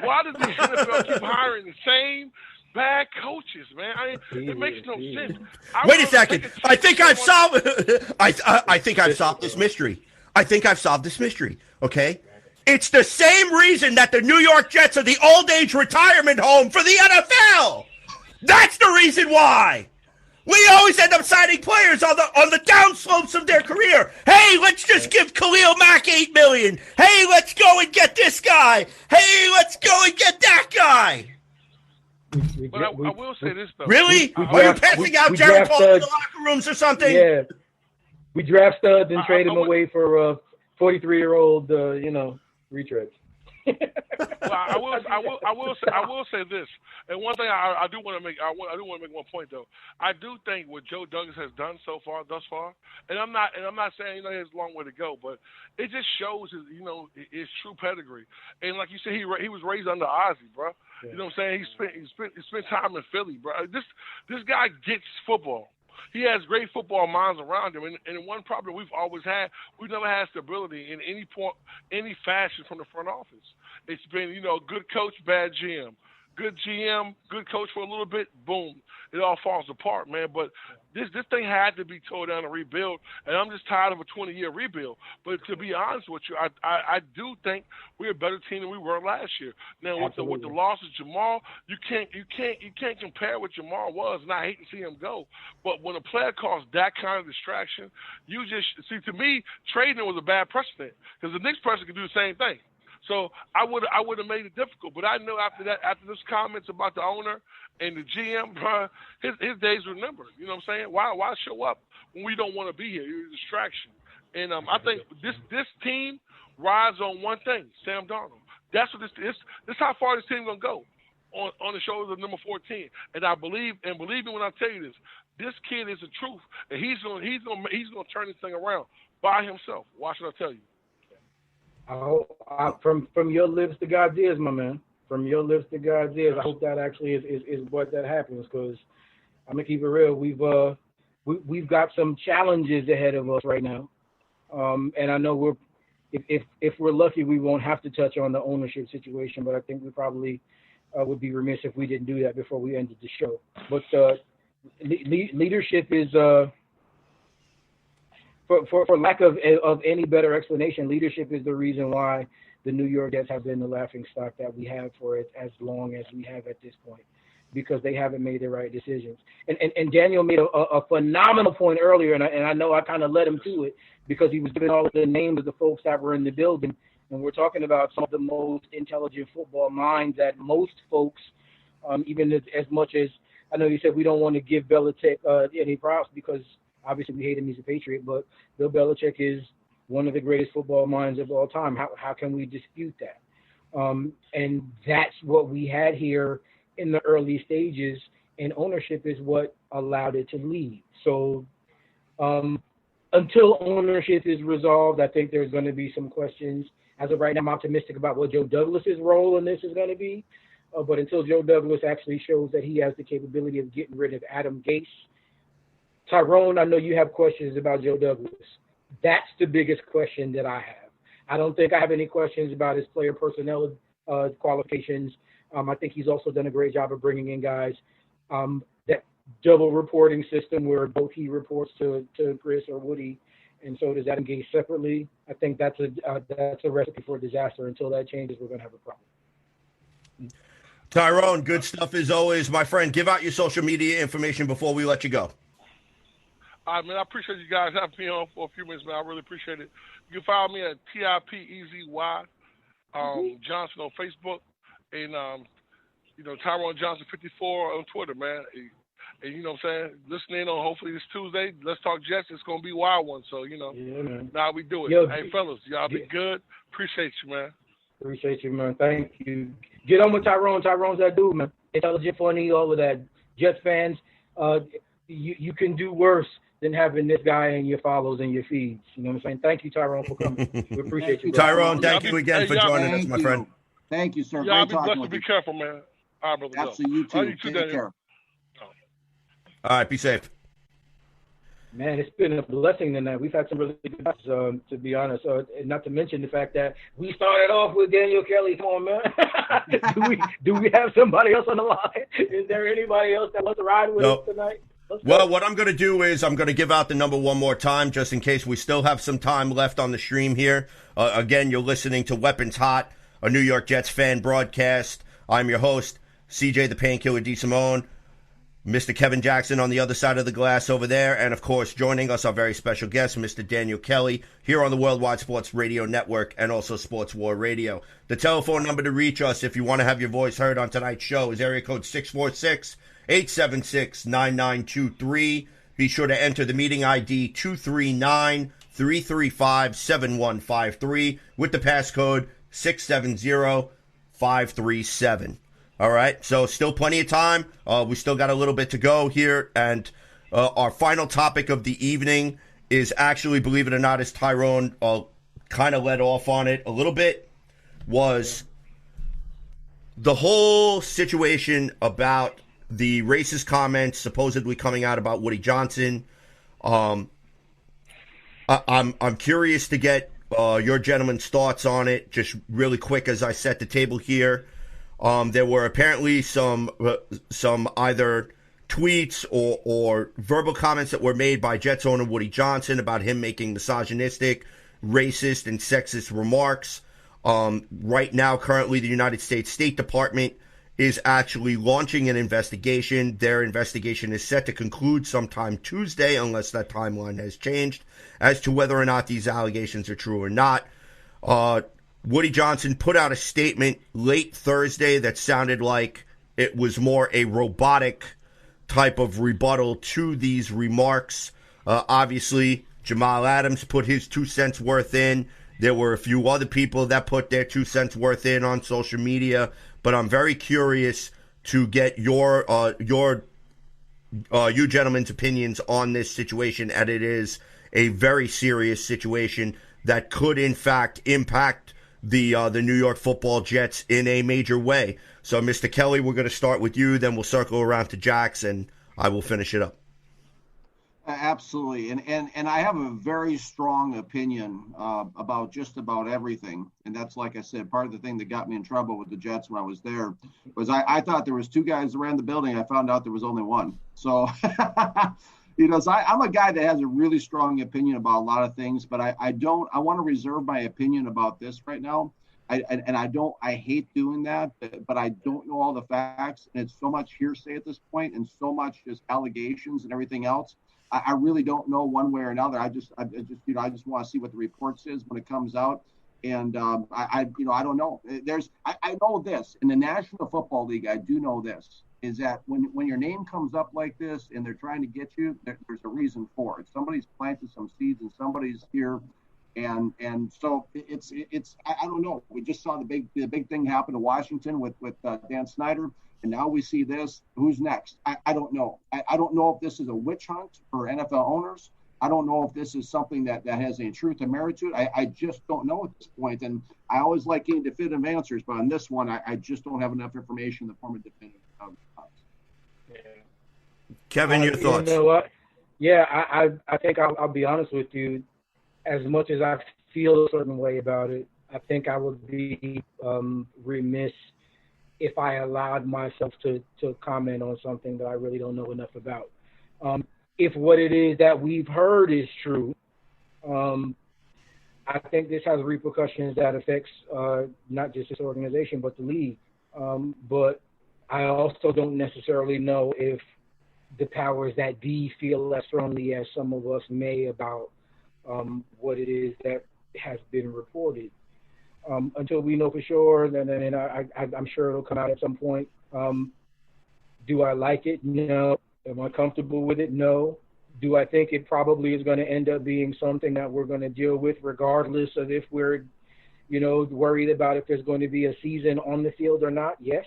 Why does the NFL keep hiring the same bad coaches, man? It makes no sense. Wait a second. I think I've solved. I think I've solved this mystery. Okay, it's the same reason that the New York Jets are the old age retirement home for the NFL. That's the reason why. We always end up signing players on the downslopes of their career. Hey, let's just give Khalil Mack $8 million. Hey, let's go and get this guy. Hey, let's go and get that guy. But I will say this, though. Really? Are you passing out Jared Goff in the locker rooms or something? Yeah. We draft studs and trade him away for 43-year-old, retreads. Well, I will say this, and one thing I do want to make one point though. I do think what Joe Douglas has done thus far, and I'm not saying he has a long way to go, but it just shows his true pedigree. And like you said, he was raised under Ozzie, bro. Yeah. You know what I'm saying? He spent time in Philly, bro. This guy gets football. He has great football minds around him, and one problem we've always had, we've never had stability in any fashion from the front office. It's been, good coach, bad GM. Good GM, good coach for a little bit, boom, it all falls apart, man. But this thing had to be tore down and rebuilt, and I'm just tired of a 20-year rebuild. But to be honest with you, I do think we're a better team than we were last year. Now with the loss of Jamal, you can't compare what Jamal was, and I hate to see him go. But when a player causes that kind of distraction, you just see. To me, trading was a bad precedent because the next person can do the same thing. So I would have made it difficult, but I know after this comments about the owner and the GM, bro, his days were numbered. You know what I'm saying? Why show up when we don't want to be here? You're a distraction. And I think this team rides on one thing: Sam Darnold. That's what this is. This is how far this team gonna go on the shoulders of number 14. And I believe me when I tell you this. This kid is the truth, and he's gonna turn this thing around by himself. Watch what I tell you. From your lips to God's ears, my man. From your lips to God's ears. I hope that actually is what that happens, because I'm gonna keep it real. We've got some challenges ahead of us right now, and I know if we're lucky, we won't have to touch on the ownership situation. But I think we probably would be remiss if we didn't do that before we ended the show. But leadership is, for lack of any better explanation, leadership is the reason why the New York Jets have been the laughing stock that we have for it as long as we have at this point, because they haven't made the right decisions. And Daniel made a phenomenal point earlier, and I know I kind of led him to it because he was giving all of the names of the folks that were in the building, and we're talking about some of the most intelligent football minds that most folks, even as much as, I know you said we don't want to give Belichick any props because obviously we hate him, he's a Patriot, but Bill Belichick is one of the greatest football minds of all time. How can we dispute that? And that's what we had here in the early stages, and ownership is what allowed it to lead. So until ownership is resolved, I think there's going to be some questions. As of right now, I'm optimistic about what Joe Douglas's role in this is going to be. But until Joe Douglas actually shows that he has the capability of getting rid of Adam Gase, Tyrone, I know you have questions about Joe Douglas. That's the biggest question that I have. I don't think I have any questions about his player personnel qualifications. I think he's also done a great job of bringing in guys. That double reporting system where both he reports to Chris or Woody, and so does Adam Gase separately. I think that's a recipe for disaster. Until that changes, we're going to have a problem. Tyrone, good stuff as always, my friend. Give out your social media information before we let you go. I appreciate you guys having me on for a few minutes, man. I really appreciate it. You can follow me at TIPEZY Johnson on Facebook, and Tyrone Johnson 54 on Twitter, man. And you know what I'm saying? Listening on hopefully this Tuesday. Let's Talk Jets. It's gonna be a wild one. So now we do it. Yo, hey fellas, y'all be good. Appreciate you, man. Appreciate you, man. Thank you. Get on with Tyrone. Tyrone's that dude, man. Intelligent, funny, all of that. Jets fans, you can do worse than having this guy in your follows and your feeds. You know what I'm saying? Thank you, Tyrone, for coming. We appreciate you. Tyrone, thank you again for joining us, my friend. Thank you, sir. Y'all be blessed. Be careful, man. All right, brother. Absolutely, you too. Take care. All right, be safe. Man, it's been a blessing tonight. We've had some really good guys, to be honest. Not to mention the fact that we started off with Daniel Kelly. Come on, man. do we have somebody else on the line? Is there anybody else that wants to ride with us tonight? Well, what I'm going to do is I'm going to give out the number one more time just in case we still have some time left on the stream here. Again, you're listening to Weapons Hot, a New York Jets fan broadcast. I'm your host, CJ the Painkiller DeSimone. Mr. Kevin Jackson on the other side of the glass over there. And, of course, joining us, our very special guest, Mr. Daniel Kelly, here on the Worldwide Sports Radio Network and also Sports War Radio. The telephone number to reach us if you want to have your voice heard on tonight's show is area code 646-876-9923. Be sure to enter the meeting ID 239-335-7153 with the passcode 670537. All right, so still plenty of time. We still got a little bit to go here, and our final topic of the evening is actually, believe it or not, as Tyrone kind of led off on it a little bit, was the whole situation about the racist comments supposedly coming out about Woody Johnson. I'm curious to get your gentlemen's thoughts on it, just really quick as I set the table here. There were apparently some either tweets or verbal comments that were made by Jets owner Woody Johnson about him making misogynistic, racist, and sexist remarks. Right now, currently, the United States State Department is actually launching an investigation. Their investigation is set to conclude sometime Tuesday, unless that timeline has changed, as to whether or not these allegations are true or not. Woody Johnson put out a statement late Thursday that sounded like it was more a robotic type of rebuttal to these remarks. Obviously, Jamal Adams put his 2 cents worth in. There were a few other people that put their 2 cents worth in on social media. But I'm very curious to get your you gentlemen's opinions on this situation, and it is a very serious situation that could, in fact, impact the New York Football Jets in a major way. So, Mr. Kelly, we're going to start with you, then we'll circle around to Jax, and I will finish it up. Absolutely, and I have a very strong opinion about just about everything, and that's, like I said, part of the thing that got me in trouble with the Jets when I was there was I thought there was 2 guys around the building. I found out there was only 1. So, so I'm a guy that has a really strong opinion about a lot of things, but I want to reserve my opinion about this right now. I hate doing that, but I don't know all the facts, and it's so much hearsay at this point, and so much just allegations and everything else. I really don't know one way or another. I just want to see what the report says when it comes out, and I don't know. I know this in the National Football League. I do know this is that when your name comes up like this and they're trying to get you, there's a reason for it. Somebody's planted some seeds and somebody's here. And so it's I don't know. We just saw the big thing happen to Washington with Dan Snyder, and now we see this. Who's next? I don't know. I don't know if this is a witch hunt for NFL owners. I don't know if this is something that has any truth and merit to it. I just don't know at this point. And I always like getting definitive answers, but on this one, I just don't have enough information in the form of definitive Kevin, your thoughts? You know what? Yeah, I think I'll be honest with you. As much as I feel a certain way about it, I think I would be remiss if I allowed myself to comment on something that I really don't know enough about. If what it is that we've heard is true, I think this has repercussions that affects not just this organization, but the league. But I also don't necessarily know if the powers that be feel as strongly as some of us may about what it is that has been reported. Until we know for sure, then I'm sure it'll come out at some point. Do I like it? No. Am I comfortable with it? No. Do I think it probably is going to end up being something that we're going to deal with regardless of if we're, worried about if there's going to be a season on the field or not? Yes.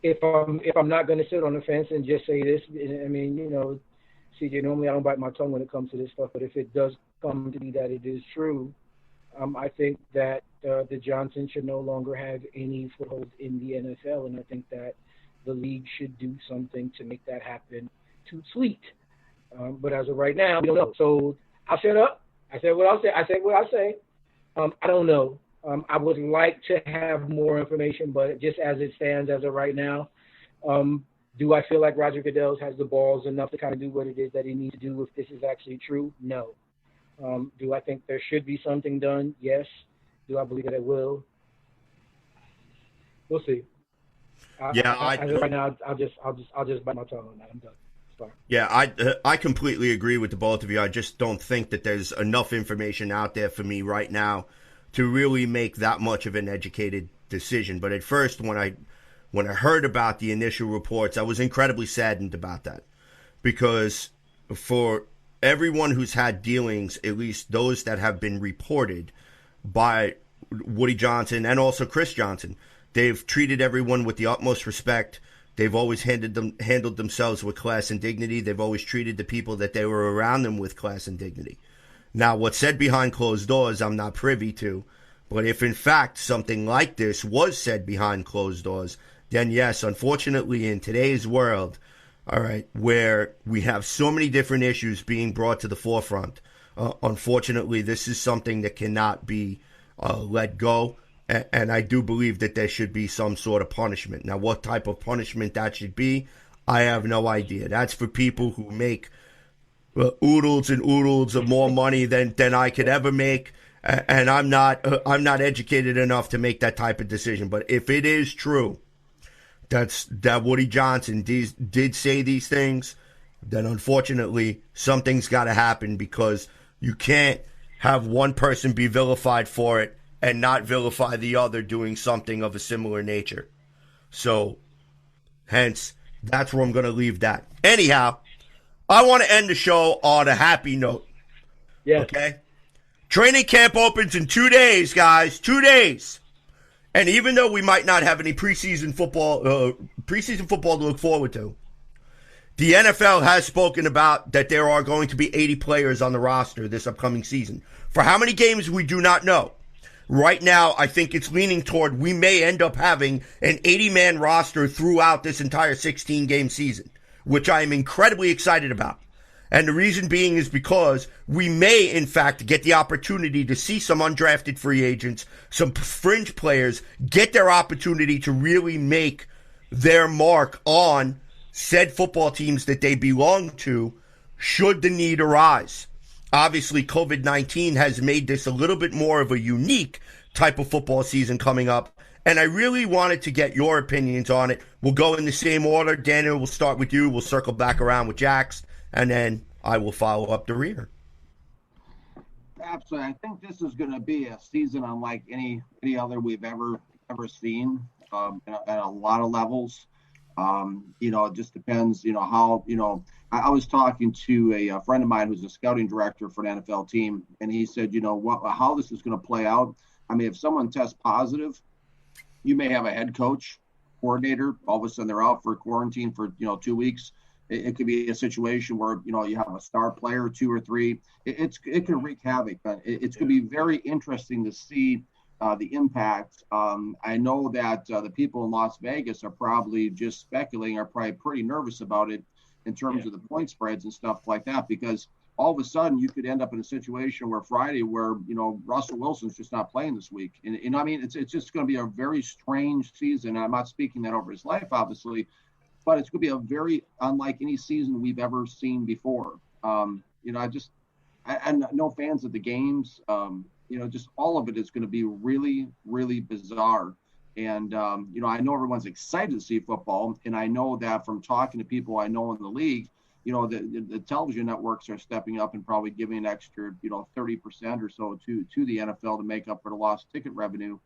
If I'm not going to sit on the fence and just say this, CJ, normally I don't bite my tongue when it comes to this stuff, but if it does come to be that it is true, I think that the Johnsons should no longer have any foothold in the NFL, and I think that the league should do something to make that happen to Sweet. But as of right now, we don't know. So I'll shut up. I said what I'll say. I don't know. I would like to have more information, but just as it stands as of right now, do I feel like Roger Goodell has the balls enough to kind of do what it is that he needs to do if this is actually true? No. Do I think there should be something done? Yes. Do I believe that it will? We'll see. Right now, I'll just bite my tongue on that. I'm done. Sorry. Yeah, I completely agree with the both of you. I just don't think that there's enough information out there for me right now to really make that much of an educated decision. But at first, when I heard about the initial reports, I was incredibly saddened about that, because for everyone who's had dealings, at least those that have been reported by Woody Johnson and also Chris Johnson, they've treated everyone with the utmost respect. They've always handled themselves with class and dignity. They've always treated the people that they were around them with class and dignity. Now, what's said behind closed doors, I'm not privy to. But if, in fact, something like this was said behind closed doors, then yes, unfortunately, in today's world, all right, where we have so many different issues being brought to the forefront, unfortunately, this is something that cannot be let go. And I do believe that there should be some sort of punishment. Now, what type of punishment that should be, I have no idea. That's for people who make oodles and oodles of more money than I could ever make. And I'm not educated enough to make that type of decision. But if it is true that Woody Johnson did say these things, then unfortunately something's got to happen, because you can't have one person be vilified for it and not vilify the other doing something of a similar nature. So, hence, that's where I'm going to leave that. Anyhow, I want to end the show on a happy note. Yeah. Okay? Training camp opens in 2 days, guys. 2 days. And even though we might not have any preseason football to look forward to, the NFL has spoken about that there are going to be 80 players on the roster this upcoming season. For how many games, we do not know. Right now, I think it's leaning toward we may end up having an 80-man roster throughout this entire 16-game season, which I am incredibly excited about. And the reason being is because we may, in fact, get the opportunity to see some undrafted free agents, some fringe players get their opportunity to really make their mark on said football teams that they belong to, should the need arise. Obviously, COVID-19 has made this a little bit more of a unique type of football season coming up, and I really wanted to get your opinions on it. We'll go in the same order. Daniel, we'll start with you. We'll circle back around with Jax, and then I will follow up the rear. Absolutely. I think this is going to be a season unlike any other we've ever seen at a lot of levels. It just depends, how, I was talking to a friend of mine who's a scouting director for an NFL team, and he said, how this is going to play out. I mean, if someone tests positive, you may have a head coach, coordinator, all of a sudden they're out for quarantine for, 2 weeks. It could be a situation where, you have a star player, 2 or 3. It can wreak havoc. It's going to be very interesting to see the impact. I know that the people in Las Vegas are probably just speculating, are probably pretty nervous about it in terms of the point spreads and stuff like that, because all of a sudden you could end up in a situation where Friday, where, Russell Wilson's just not playing this week. And I mean, it's just going to be a very strange season. I'm not speaking that over his life, obviously, but it's going to be a very unlike any season we've ever seen before. I'm no fans of the games. Just all of it is going to be really, really bizarre. And, I know everyone's excited to see football. And I know that from talking to people I know in the league, the television networks are stepping up and probably giving an extra, 30% or so to the NFL to make up for the lost ticket revenue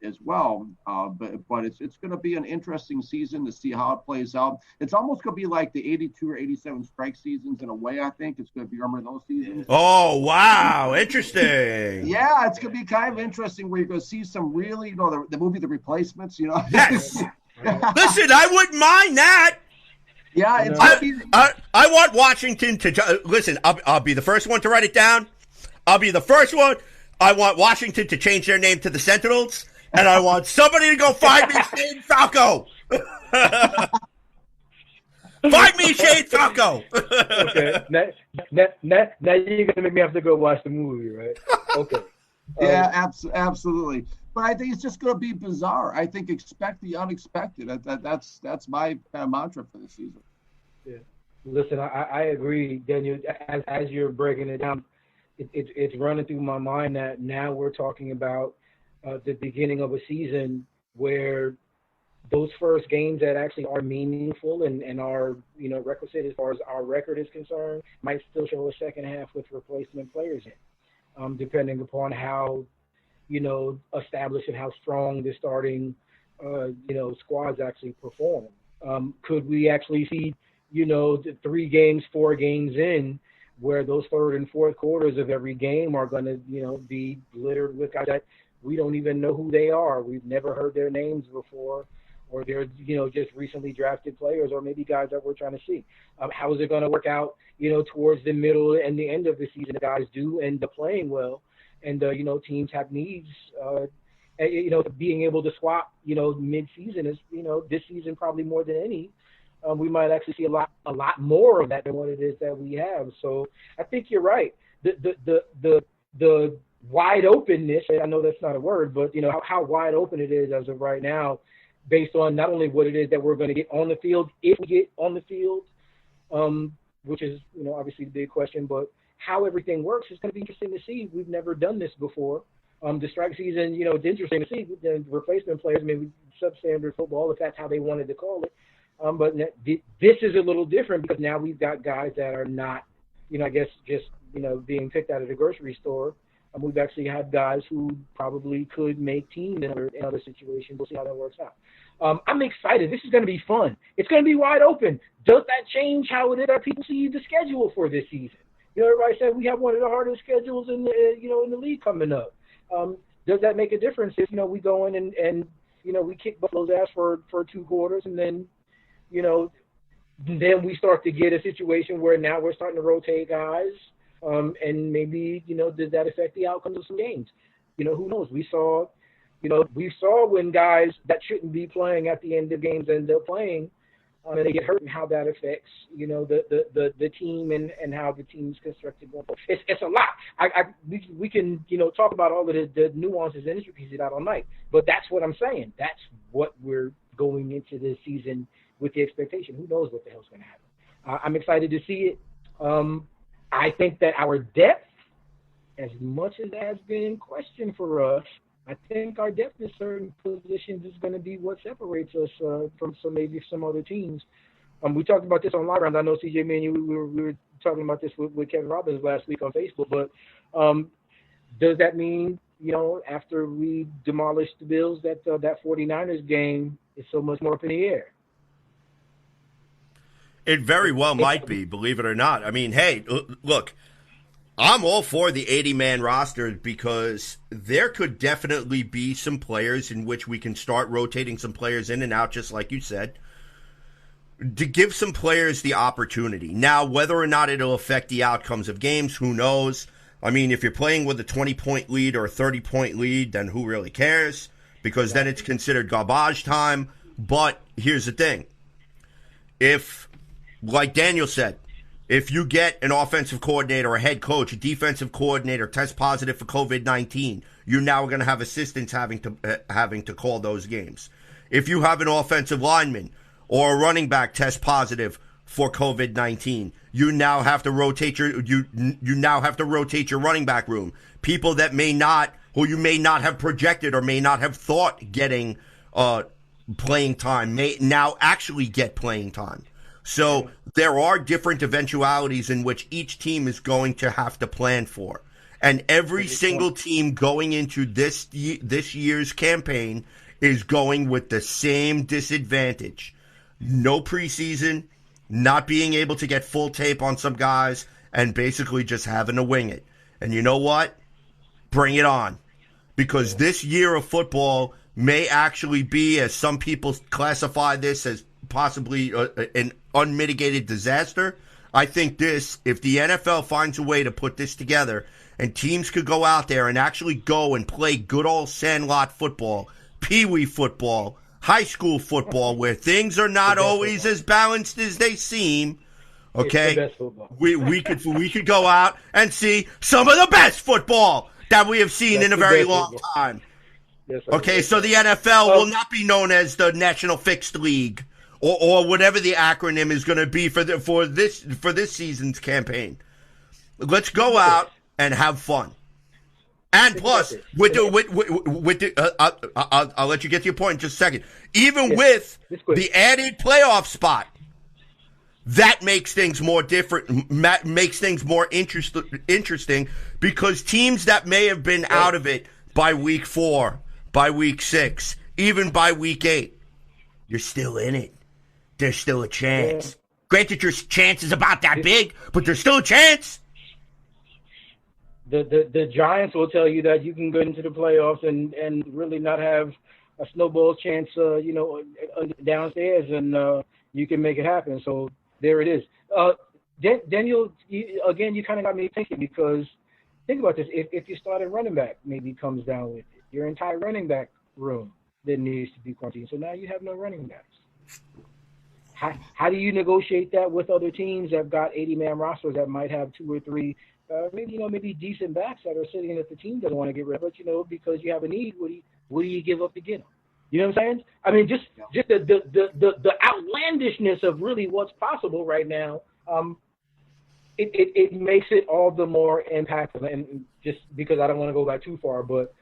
as well. But it's going to be an interesting season to see how it plays out. It's almost going to be like the 82 or 87 strike seasons in a way, I think. It's going to be, remember those seasons? Oh, wow. Interesting. Yeah, it's going to be kind of interesting where you're going to see some really, the movie The Replacements, Yes. Listen, I wouldn't mind that. Yeah, it's I want Washington to listen. I'll be the first one to write it down. I'll be the first one. I want Washington to change their name to the Sentinels, and I want somebody to go find me Shane Falco. Find me Shane Falco. Okay, now you're gonna make me have to go watch the movie, right? Okay. Yeah, absolutely. But I think it's just going to be bizarre. I think expect the unexpected. That's my kind of mantra for the season. Yeah. Listen, I agree, Daniel. As you're breaking it down, it's running through my mind that now we're talking about the beginning of a season where those first games that actually are meaningful and are requisite as far as our record is concerned might still show a second half with replacement players in, depending upon how established and how strong the starting, squads actually perform. Could we actually see, the 3 games, 4 games in where those third and fourth quarters of every game are going to, be littered with guys that we don't even know who they are. We've never heard their names before, or they're, just recently drafted players, or maybe guys that we're trying to see. How is it going to work out, towards the middle and the end of the season? The guys do end up playing well. And, teams have needs, being able to swap, mid-season is, this season probably more than any. We might actually see a lot more of that than what it is that we have. So I think you're right. The wide openness, I know that's not a word, but, how wide open it is as of right now, based on not only what it is that we're going to get on the field, if we get on the field, which is, obviously the big question, but how everything works is going to be interesting to see. We've never done this before. The strike season, it's interesting to see the replacement players, maybe substandard football, if that's how they wanted to call it. But this is a little different because now we've got guys that are not, I guess just, being picked out of the grocery store. We've actually had guys who probably could make teams in other situations. We'll see how that works out. I'm excited. This is going to be fun. It's going to be wide open. Does that change how it is that people see the schedule for this season? Everybody said we have one of the hardest schedules in the league coming up. Does that make a difference if we go in and we kick Buffalo's ass for 2 quarters, and then then we start to get a situation where now we're starting to rotate guys, and maybe does that affect the outcomes of some games? Who knows? We saw when guys that shouldn't be playing at the end of games end up playing, and they get hurt, and how that affects the team and how the team's constructed going forward. It's a lot. We can talk about all of the nuances and intricacies of that all night, but that's what I'm saying. That's what we're going into this season with the expectation. Who knows what the hell's going to happen? I'm excited to see it. I think that our depth, as much as that has been in question for us, I think our depth in certain positions is going to be what separates us from maybe some other teams. We talked about this on Live Round. I know CJ, me and you, we were talking about this with Kevin Robbins last week on Facebook. But does that mean, after we demolish the Bills, that 49ers game is so much more up in the air? It very well might be, believe it or not. I mean, hey, look. I'm all for the 80-man roster because there could definitely be some players in which we can start rotating some players in and out, just like you said, to give some players the opportunity. Now, whether or not it'll affect the outcomes of games, who knows? I mean, if you're playing with a 20-point lead or a 30-point lead, then who really cares? Because then it's considered garbage time. But here's the thing. If, like Daniel said, if you get an offensive coordinator, a head coach, a defensive coordinator test positive for COVID-19, you're now going to have assistants having to call those games. If you have an offensive lineman or a running back test positive for COVID-19, you now have to rotate your running back room. People that who you may not have projected or may not have thought getting playing time may now actually get playing time. So there are different eventualities in which each team is going to have to plan for. And every single team going into this year's campaign is going with the same disadvantage. No preseason, not being able to get full tape on some guys, and basically just having to wing it. And you know what? Bring it on. Because this year of football may actually be, as some people classify this as possibly an unmitigated disaster. I think if the NFL finds a way to put this together and teams could go out there and actually go and play good old sandlot football, peewee football, high school football, where things are not always as balanced as they seem, okay, we could go out and see some of the best football that we have seen in a very long time. Okay, so the NFL will not be known as the National Fixed League. Or whatever the acronym is going to be for this season's campaign. Let's go out and have fun. And plus, I'll let you get to your point in just a second. Even with the added playoff spot, that makes things more different, makes things more interesting because teams that may have been out of it by week 4, by week 6, even by week 8, you're still in it. There's still a chance. Granted, your chance is about that big, but there's still a chance. The Giants will tell you that you can go into the playoffs and really not have a snowball chance, downstairs, and you can make it happen. So there it is. Daniel, you kind of got me thinking because think about this. If you started running back, maybe comes down with it. Your entire running back room then needs to be quarantined. So now you have no running backs. How do you negotiate that with other teams that have got 80-man rosters that might have 2 or 3, maybe decent backs that are sitting that the team doesn't want to get rid of, but because you have a need, what do you give up to get them? You know what I'm saying? I mean, just the outlandishness of really what's possible right now. It makes it all the more impactful. And just because I don't want to go back too far, but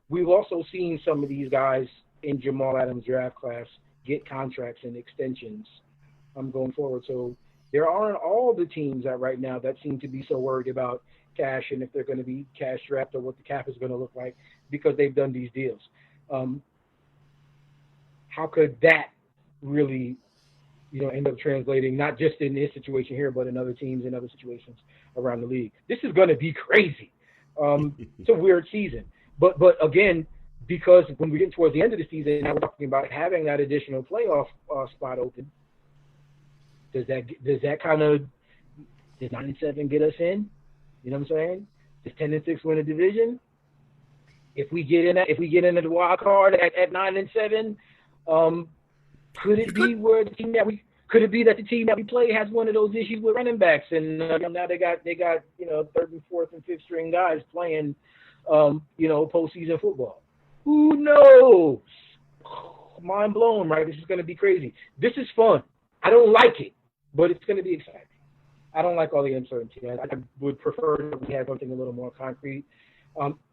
we've also seen some of these guys in Jamal Adams' draft class get contracts and extensions going forward. So there aren't all the teams that right now that seem to be so worried about cash and if they're going to be cash strapped or what the cap is going to look like because they've done these deals. How could that really, end up translating not just in this situation here, but in other teams and other situations around the league? This is going to be crazy. It's a weird season, but again, because when we get towards the end of the season, now we're talking about having that additional playoff spot open. Does that kind of, does 9-7 get us in? You know what I'm saying? Does 10-6 win a division? If we get into the wild card at 9-7, could it be where that the team that we play has one of those issues with running backs, and now they got third and fourth and fifth string guys playing postseason football. Who knows? Mind blown, right? This is going to be crazy. This is fun. I don't like it, but it's going to be exciting. I don't like all the uncertainty. I would prefer that we have something a little more concrete.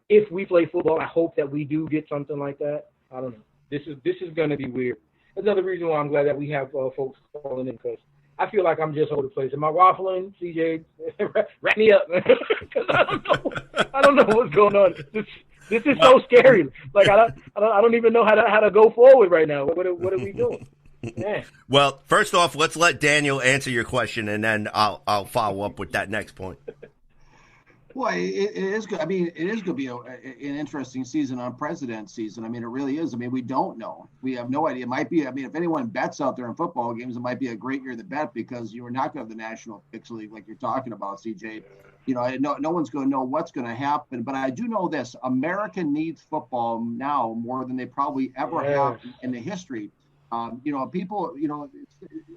If we play football, I hope that we do get something like that. I don't know. This is going to be weird. That's another reason why I'm glad that we have folks calling in, because I feel like I'm just all over the place. Am I waffling, CJ? Wrap me up, because I don't know what's going on. This is so scary. Like I don't even know how to go forward right now. What are we doing? Yeah. Well, first off, let's let Daniel answer your question, and then I'll follow up with that next point. Well, it is good. I mean, it is going to be an interesting season on President's season. I mean, it really is. I mean, we don't know. We have no idea. It might be. I mean, if anyone bets out there in football games, it might be a great year to bet because you are not going to have the National Picks League like you're talking about, CJ. No one's going to know what's going to happen. But I do know this: America needs football now more than they probably ever have in the history. People,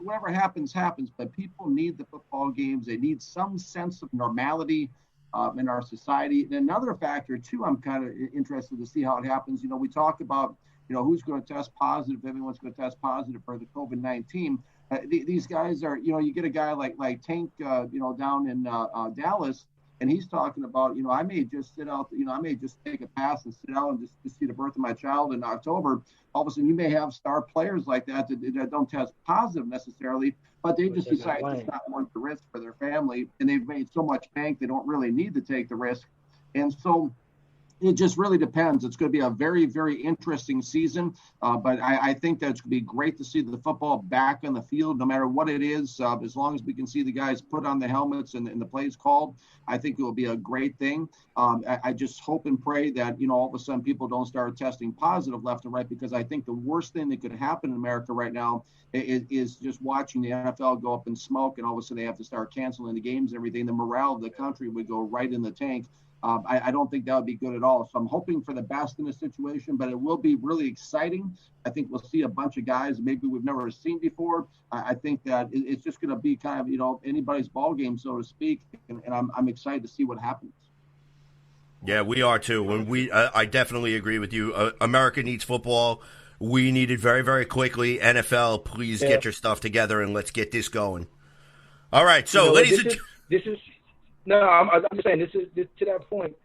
whatever happens, but people need the football games. They need some sense of normality in our society. And another factor, too, I'm kind of interested to see how it happens. We talk about, who's going to test positive, if everyone's going to test positive for the COVID-19. These guys are, you get a guy like Tank, down in Dallas, and he's talking about, I may just sit out, I may just take a pass and sit out and just see the birth of my child in October. All of a sudden, you may have star players like that don't test positive necessarily, but they just decide it's not worth the risk for their family, and they've made so much bank they don't really need to take the risk. And so it just really depends. It's going to be a very, very interesting season, but I think that it's going to be great to see the football back on the field, no matter what it is. As long as we can see the guys put on the helmets and the plays called, I think it will be a great thing. I just hope and pray that, all of a sudden people don't start testing positive left and right, because I think the worst thing that could happen in America right now is just watching the NFL go up in smoke, and all of a sudden they have to start canceling the games and everything. The morale of the country would go right in the tank. I don't think that would be good at all. So I'm hoping for the best in this situation, but it will be really exciting. I think we'll see a bunch of guys maybe we've never seen before. I think that it's just going to be kind of, anybody's ball game, so to speak. And I'm excited to see what happens. Yeah, we are too. And I definitely agree with you. America needs football. We need it very, very quickly. NFL, please get your stuff together and let's get this going. All right. So, ladies and gentlemen. No, I'm just saying this is to that point,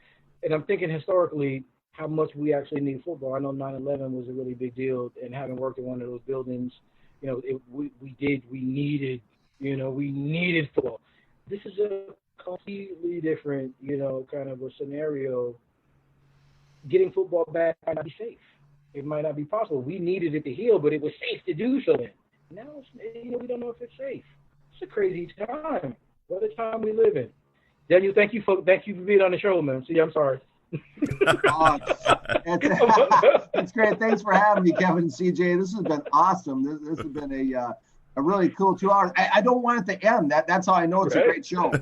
and I'm thinking historically how much we actually need football. I know 9/11 was a really big deal, and having worked in one of those buildings, we needed football. This is a completely different, kind of a scenario. Getting football back might not be safe. It might not be possible. We needed it to heal, but it was safe to do so then. Now, we don't know if it's safe. It's a crazy time. What a time we live in. Daniel, thank you for being on the show, man. See, I'm sorry. It's great. Thanks for having me, Kevin and CJ. This has been awesome. This has been a really cool 2 hours. I don't want it to end. That's how I know it's a great show.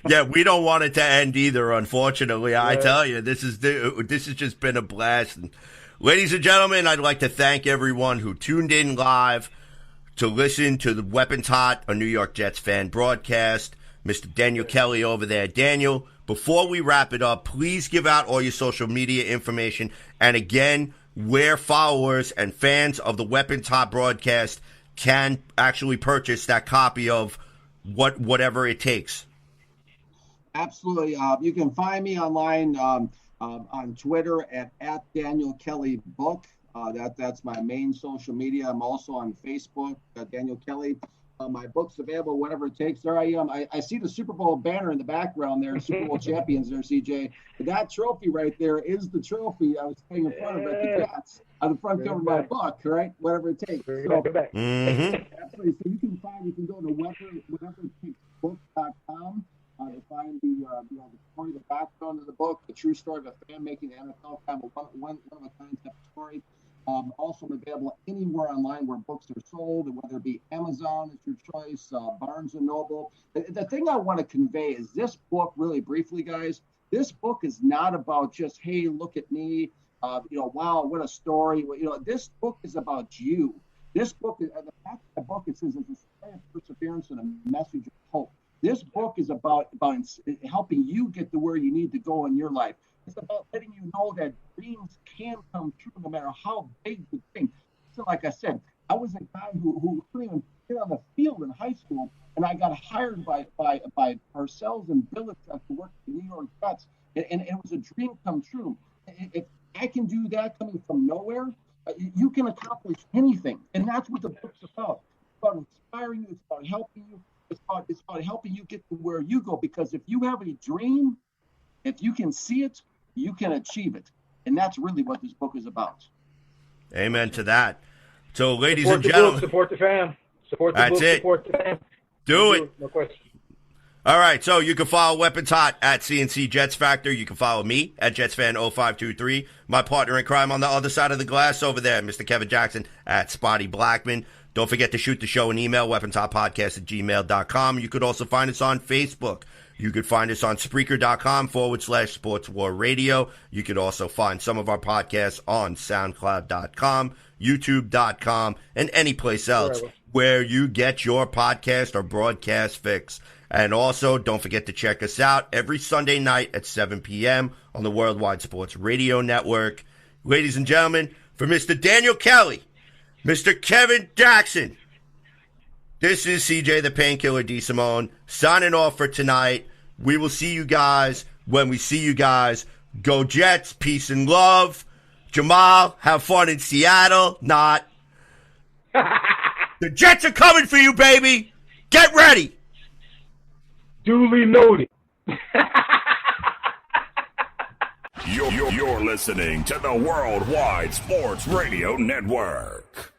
Yeah, we don't want it to end either, unfortunately. Right. I tell you, this has just been a blast. And ladies and gentlemen, I'd like to thank everyone who tuned in live to listen to the Weapons Hot, a New York Jets fan broadcast. Mr. Daniel Kelly over there. Daniel, before we wrap it up, please give out all your social media information. And again, where followers and fans of the Weapons Hot broadcast can actually purchase that copy of whatever it takes. Absolutely. You can find me online on Twitter at Daniel Kelly Book. That's my main social media. I'm also on Facebook, Daniel Kelly. My book's available, whatever it takes. There I am. I see the Super Bowl banner in the background there, Super Bowl champions there, CJ. That trophy right there is the trophy I was staying in front of at the Jets on the front cover of my book, right? Whatever it takes. So, absolutely. So you can go to whateverittakesbook.com to find the story, the background of the book, the true story of a fan making the NFL kind of one of a kind type of story. Also available anywhere online where books are sold, whether it be Amazon is your choice, Barnes & Noble. The thing I want to convey is this book, really briefly, guys, this book is not about just, hey, look at me, wow, what a story. This book is about you. This book, the back of the book, it says it's a story of perseverance and a message of hope. This book is about helping you get to where you need to go in your life. It's about letting you know that dreams can come true no matter how big the dream. So like I said, I was a guy who couldn't even get on the field in high school, and I got hired by Parcells and Belichick to work for the New York Jets, and it was a dream come true. If I can do that coming from nowhere, you can accomplish anything, and that's what the book's about. It's about inspiring you. It's about helping you. It's about helping you get to where you go, because if you have a dream, if you can see it, you can achieve it. And that's really what this book is about. Amen to that. So, ladies and gentlemen. Support the fam. Support the that's book, it. Support the fam. Do it. No question. All right, so you can follow Weapons Hot at CNC Jets Factor. You can follow me at JetsFan0523. My partner in crime on the other side of the glass over there, Mr. Kevin Jackson at Spotty Blackman. Don't forget to shoot the show an email, weaponshotpodcast@gmail.com. You could also find us on Facebook. You could find us on Spreaker.com/Sports War Radio. You could also find some of our podcasts on SoundCloud.com, YouTube.com, and any place else where you get your podcast or broadcast fix. And also, don't forget to check us out every Sunday night at 7 p.m. on the Worldwide Sports Radio Network. Ladies and gentlemen, for Mr. Daniel Kelly, Mr. Kevin Jackson, this is CJ the Painkiller DeSimone signing off for tonight. We will see you guys when we see you guys. Go Jets, peace and love. Jamal, have fun in Seattle. Not. The Jets are coming for you, baby. Get ready. Duly noted. You're listening to the Worldwide Sports Radio Network.